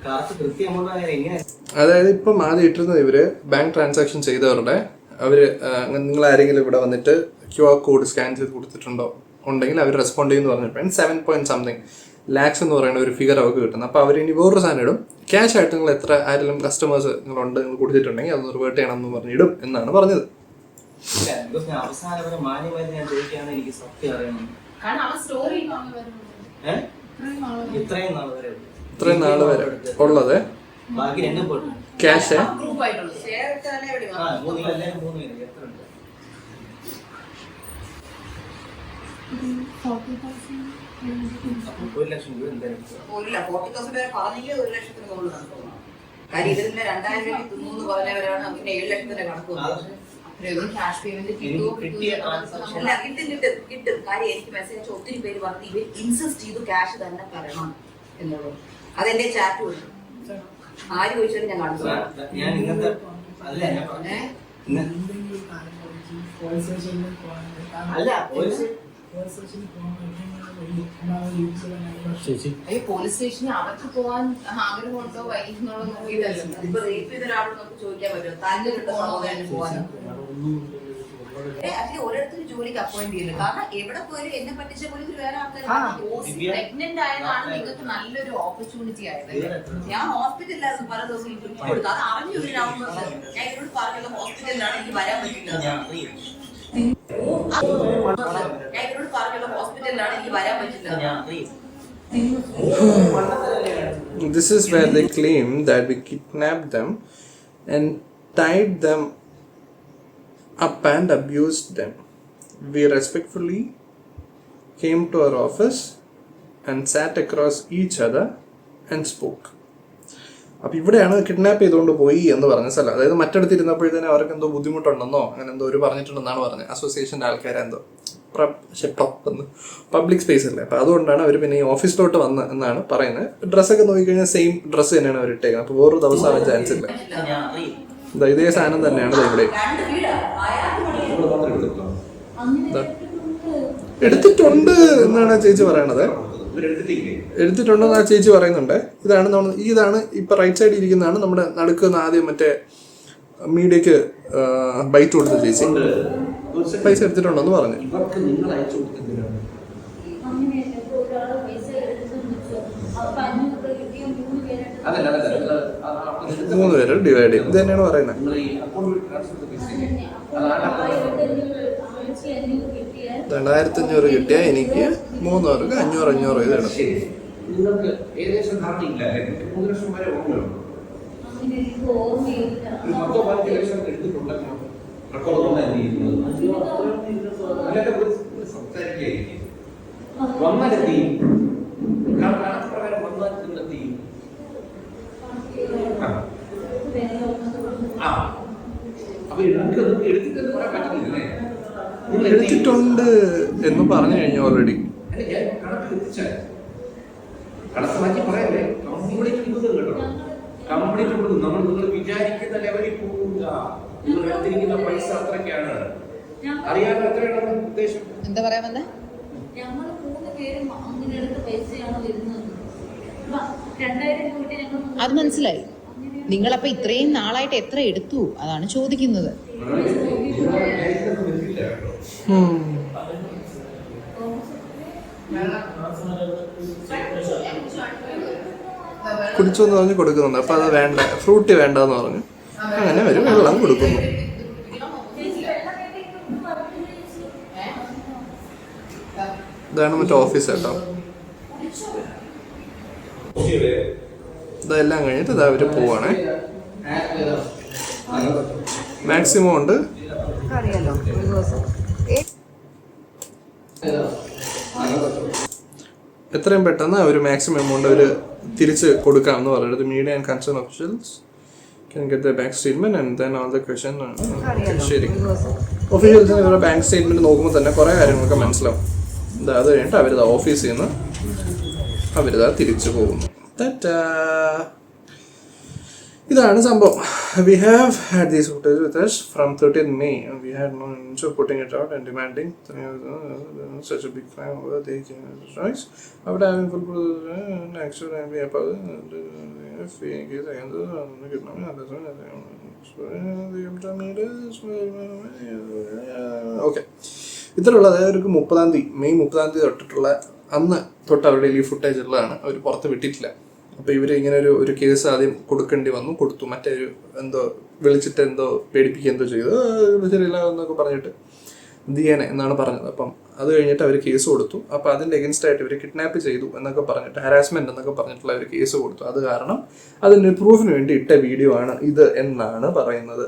കറക്റ്റ് കൃത്യമുള്ള എങ്ങനെ. അതായത് ഇപ്പം ആദ്യം ഇട്ടിരുന്നത് ഇവര് ബാങ്ക് ട്രാൻസാക്ഷൻ ചെയ്തവരുടെ അവര് നിങ്ങൾ ആരെങ്കിലും ഇവിടെ വന്നിട്ട് QR കോഡ് സ്കാൻ ചെയ്ത് കൊടുത്തിട്ടുണ്ടോ ഉണ്ടെങ്കിൽ അവർ റെസ്പോണ്ട് ചെയ്യുമെന്ന് പറഞ്ഞപ്പോൾ 7 lakhs എന്ന് പറയുന്ന ഒരു ഫിഗർ അവർക്ക് കിട്ടുന്നത്. അപ്പോൾ അവർ ഇനി വേറൊരു സാധനം ഇടും, ക്യാഷ് ആയിട്ട് നിങ്ങൾ എത്ര ആരെങ്കിലും കസ്റ്റമേഴ്സ് നിങ്ങളുണ്ട് നിങ്ങൾ കൊടുത്തിട്ടുണ്ടെങ്കിൽ അതൊന്ന് റിവേർട്ട് ചെയ്യണം എന്ന് പറഞ്ഞിടും എന്നാണ് പറഞ്ഞത്. അവസാനം വരെ മാന്യമായിട്ട് ഞാൻ ചോദിക്കുകയാണ്, എനിക്ക് സത്യം അറിയണം. കാരണം അവൻ സ്റ്റോറി ഇത്രയും നാൾ വരെ ഉള്ളത് ബാക്കി എന്നെ പോയിട്ട് ക്യാഷ് ഗ്രൂപ്പ് ആയിട്ടുള്ളത് ഷെയർ ഇട്ടാലേ എവിടെ വന്നു? 3 പേര് എത്ര ഉണ്ട്? 1 ലക്ഷം രൂപ എന്തായാലും 40,000 പേരെ പറഞ്ഞെങ്കിൽ 1 ലക്ഷത്തിന് മുകളിൽ നടക്കുന്നു. കാര്യം ഇതിന്റെ 2,000 രൂപ തിന്നു പറഞ്ഞവരാണ് അങ്ങനെ 7 ലക്ഷത്തിന്റെ കണക്ക് ക്യാഷ് പേയ്മെന്റ് കിട്ടിയ അല്ല കിട്ടും. കാര്യം എനിക്ക് മെസ്സേജ് ഒത്തിരി പേര് പറഞ്ഞു ഇവർ ഇൻസിസ്റ്റ് ചെയ്തു ക്യാഷ് തന്നെ തരണം എന്നുള്ളത്. അതെന്റെ ചാറ്റ് കൊടുത്തു. ആര് ചോദിച്ചാലും ഞാൻ കാണിച്ചു. ഞാൻ ഇന്നത്തെ അല്ല ഞാൻ അല്ല പോലീസ് സ്റ്റേഷനിൽ അവർക്ക് പോകാൻ ആഗ്രഹമുണ്ടോ വൈകുന്നുണ്ടോ നോക്കിയിട്ടല്ലോ. ഇപ്പൊ റേപ്പ് ചെയ്ത ഒരാളോട് നമുക്ക് ചോദിക്കാൻ പറ്റുമോ തന്നെ കിട്ടുന്ന പോകാൻ? ഓരോരുത്തർ ജോലിക്ക് അപ്പോയിന്റ് ചെയ്യുന്നത്. കാരണം എവിടെ പോയാലും എന്നെ പറ്റിച്ച പോലും ഒരു വേറെ ആൾക്കാർ പ്രഗ്നന്റ് ആയതാണ് നിങ്ങൾക്ക് നല്ലൊരു ഓപ്പർച്യൂണിറ്റി ആയത്. ഞാൻ ഹോസ്പിറ്റലിലായിരുന്നു പല ദിവസം ഇന്റർവ്യൂ കൊടുത്തു. അത് അറിഞ്ഞു ഒരു നവംബർ ഞാൻ ഇവരോട് പറഞ്ഞല്ലോ ഹോസ്പിറ്റലിലാണ് എനിക്ക് വരാൻ പറ്റില്ല. ഞാൻ ഇവരോട് പറഞ്ഞല്ലോ ഹോസ്പിറ്റലിലാണ് എനിക്ക് വരാൻ പറ്റില്ല. This is where they claim that we kidnapped them and tied them up and abused them. We respectfully came to our office and sat across each other and spoke. അപ്പോൾ ഇവിടെയാണ് കിഡ്നാപ്പ് ചെയ്തുകൊണ്ട് പോയി എന്ന് പറഞ്ഞ സ്ഥലം. അതായത് മറ്റടുത്തിരുന്നപ്പോഴത്തേനും അവർക്ക് എന്തോ ബുദ്ധിമുട്ടുണ്ടെന്നോ അങ്ങനെ എന്തോ ഒരു പറഞ്ഞിട്ടുണ്ടെന്നാണ് പറഞ്ഞത്. അസോസിയേഷൻ്റെ ആൾക്കാരെന്തോ പബ്ലിക് സ്പേസ് അല്ലേ, അപ്പോൾ അതുകൊണ്ടാണ് അവർ പിന്നെ ഈ ഓഫീസിലോട്ട് വന്ന് എന്നാണ് പറയുന്നത്. ഡ്രസ്സൊക്കെ നോക്കിക്കഴിഞ്ഞാൽ സെയിം ഡ്രസ്സ് തന്നെയാണ് അവർ ഇട്ടേക്കുന്നത്. അപ്പോൾ വേറൊരു ദിവസം ആവാൻ ചാൻസ് ഇല്ല. ഇതേ സാധനം തന്നെയാണ് ഇവിടെ എടുത്തിട്ടുണ്ട് എന്നാണ് ചേച്ചി പറയണത്. എടുത്തിട്ടുണ്ടെന്ന് ആ ചേച്ചി പറയുന്നുണ്ട്. ഇതാണ് ഇപ്പൊ റൈറ്റ് സൈഡിൽ ഇരിക്കുന്നതാണ് നമ്മുടെ നടുക്കുന്ന ആദ്യം മറ്റേ മീഡിയക്ക് ബൈറ്റ് കൊടുത്ത ചേച്ചി. പൈസ എടുത്തിട്ടുണ്ടെന്ന് പറഞ്ഞു. 3 പേര് ഡിവൈഡ് ചെയ്യും. ഇത് തന്നെയാണ് പറയുന്നത്. 2500 കിട്ടിയാൽ എനിക്ക് 3 പേർക്ക് 500 ഇതാണ്. നിങ്ങൾക്ക് ഏകദേശം ധാരണയില്ല. 3 ലക്ഷം വരെ ഉണ്ടോ? ഒരു 10-15 ലക്ഷം എടുത്തിട്ടുണ്ടല്ലോ. സംസാരിക്കുകയായിരിക്കും വന്നാലെത്തി കണക്ക് പ്രകാരം വന്നാലെത്തി. അപ്പൊ എടുത്തിട്ടെന്ന് പറയാൻ പറ്റുന്നില്ലേ? എടുത്തിട്ടുണ്ട് എന്ന് പറഞ്ഞു കഴിഞ്ഞു ഓൾറെഡി. ഞാൻ കണക്ക് എത്തിച്ചാൽ കണക്ക് മാറ്റി പറയല്ലേ. കംപ്ലീറ്റ് കൊടുക്കും കേട്ടോ. കംപ്ലീറ്റ് കൊടുക്കും. നിങ്ങൾ വിചാരിക്കുന്ന ലെവലിൽ പോകില്ല. നിങ്ങൾ എടുത്തിരിക്കുന്ന പൈസ അത്രയ്ക്കാണ്. അറിയാൻ എത്രയാണ് ഉദ്ദേശം? എന്താ പറയാൻ വന്നേ? ഞങ്ങൾ 3 പേരും അങ്ങനെ എടുത്ത പൈസയാണ് വരുന്നത്. 2000 രൂപ ഞങ്ങൾ അത് മനസ്സിലായി. നിങ്ങളപ്പോ ഇത്രയും നാളായിട്ട് എത്ര എടുത്തു അതാണ് ചോദിക്കുന്നത്. കുടിച്ചോന്ന് പറഞ്ഞ് കൊടുക്കുന്നുണ്ട്. അപ്പൊ അത് വേണ്ട, ഫ്രൂട്ടി വേണ്ടെന്ന് പറഞ്ഞു. അങ്ങനെ ഒരു വെള്ളം കൊടുക്കുന്നു. ഇതാണ് മറ്റേ ഓഫീസ് കേട്ടോ. ഇതെല്ലാം കഴിഞ്ഞിട്ട് ഇതാ അവര് പോവാണേ. മാക്സിമം ഉണ്ട്. എത്രയും പെട്ടെന്ന് അവർ മാക്സിമം എമൗണ്ട് അവർ തിരിച്ച് കൊടുക്കാമെന്ന് പറയുന്നത്. Media and concern officials can get the bank statement and then all the question. ശരി, ഒഫീഷ്യൽസിന് ഇവരുടെ ബാങ്ക് സ്റ്റേറ്റ്മെന്റ് നോക്കുമ്പോൾ തന്നെ കുറേ കാര്യങ്ങളൊക്കെ മനസ്സിലാവും. അത് കഴിഞ്ഞിട്ട് അവരിത് ഓഫീസിൽ നിന്ന് അവരിതാ തിരിച്ചു പോകുന്നു. ഇതാണ് സംഭവം. We have had these footage with us from 13th May and we had no intention of putting it out and demanding such a big crime over the choice. After having full action and we have okay. ഇത്രയുള്ള അതായത് 30ാം തീയതി May 30ാം തീയതി തൊട്ടിട്ടുള്ള അന്ന് തൊട്ട് അവരുടെ ഈ footage ഉള്ളതാണ്. അവർ പുറത്ത് വിട്ടിട്ടില്ല. അപ്പോൾ ഇവർ ഇങ്ങനെ ഒരു കേസ് ആദ്യം കൊടുക്കേണ്ടി വന്നു. കൊടുത്തു. മറ്റേ എന്തോ വിളിച്ചിട്ട് എന്തോ പേടിപ്പിക്കുക എന്തോ ചെയ്തു, ശരിയില്ല എന്നൊക്കെ പറഞ്ഞിട്ട് ദിയനെ എന്നാണ് പറഞ്ഞത്. അപ്പം അത് കഴിഞ്ഞിട്ട് അവർ കേസ് കൊടുത്തു. അപ്പോൾ അതിൻ്റെ എഗൻസ്റ്റ് ആയിട്ട് ഇവർ കിഡ്നാപ്പ് ചെയ്തു എന്നൊക്കെ പറഞ്ഞിട്ട് ഹരാസ്മെന്റ് എന്നൊക്കെ പറഞ്ഞിട്ടുള്ള അവർ കേസ് കൊടുത്തു. അത് കാരണം അതിന് പ്രൂഫിന് വേണ്ടി ഇട്ട വീഡിയോ ആണ് ഇത് എന്നാണ് പറയുന്നത്.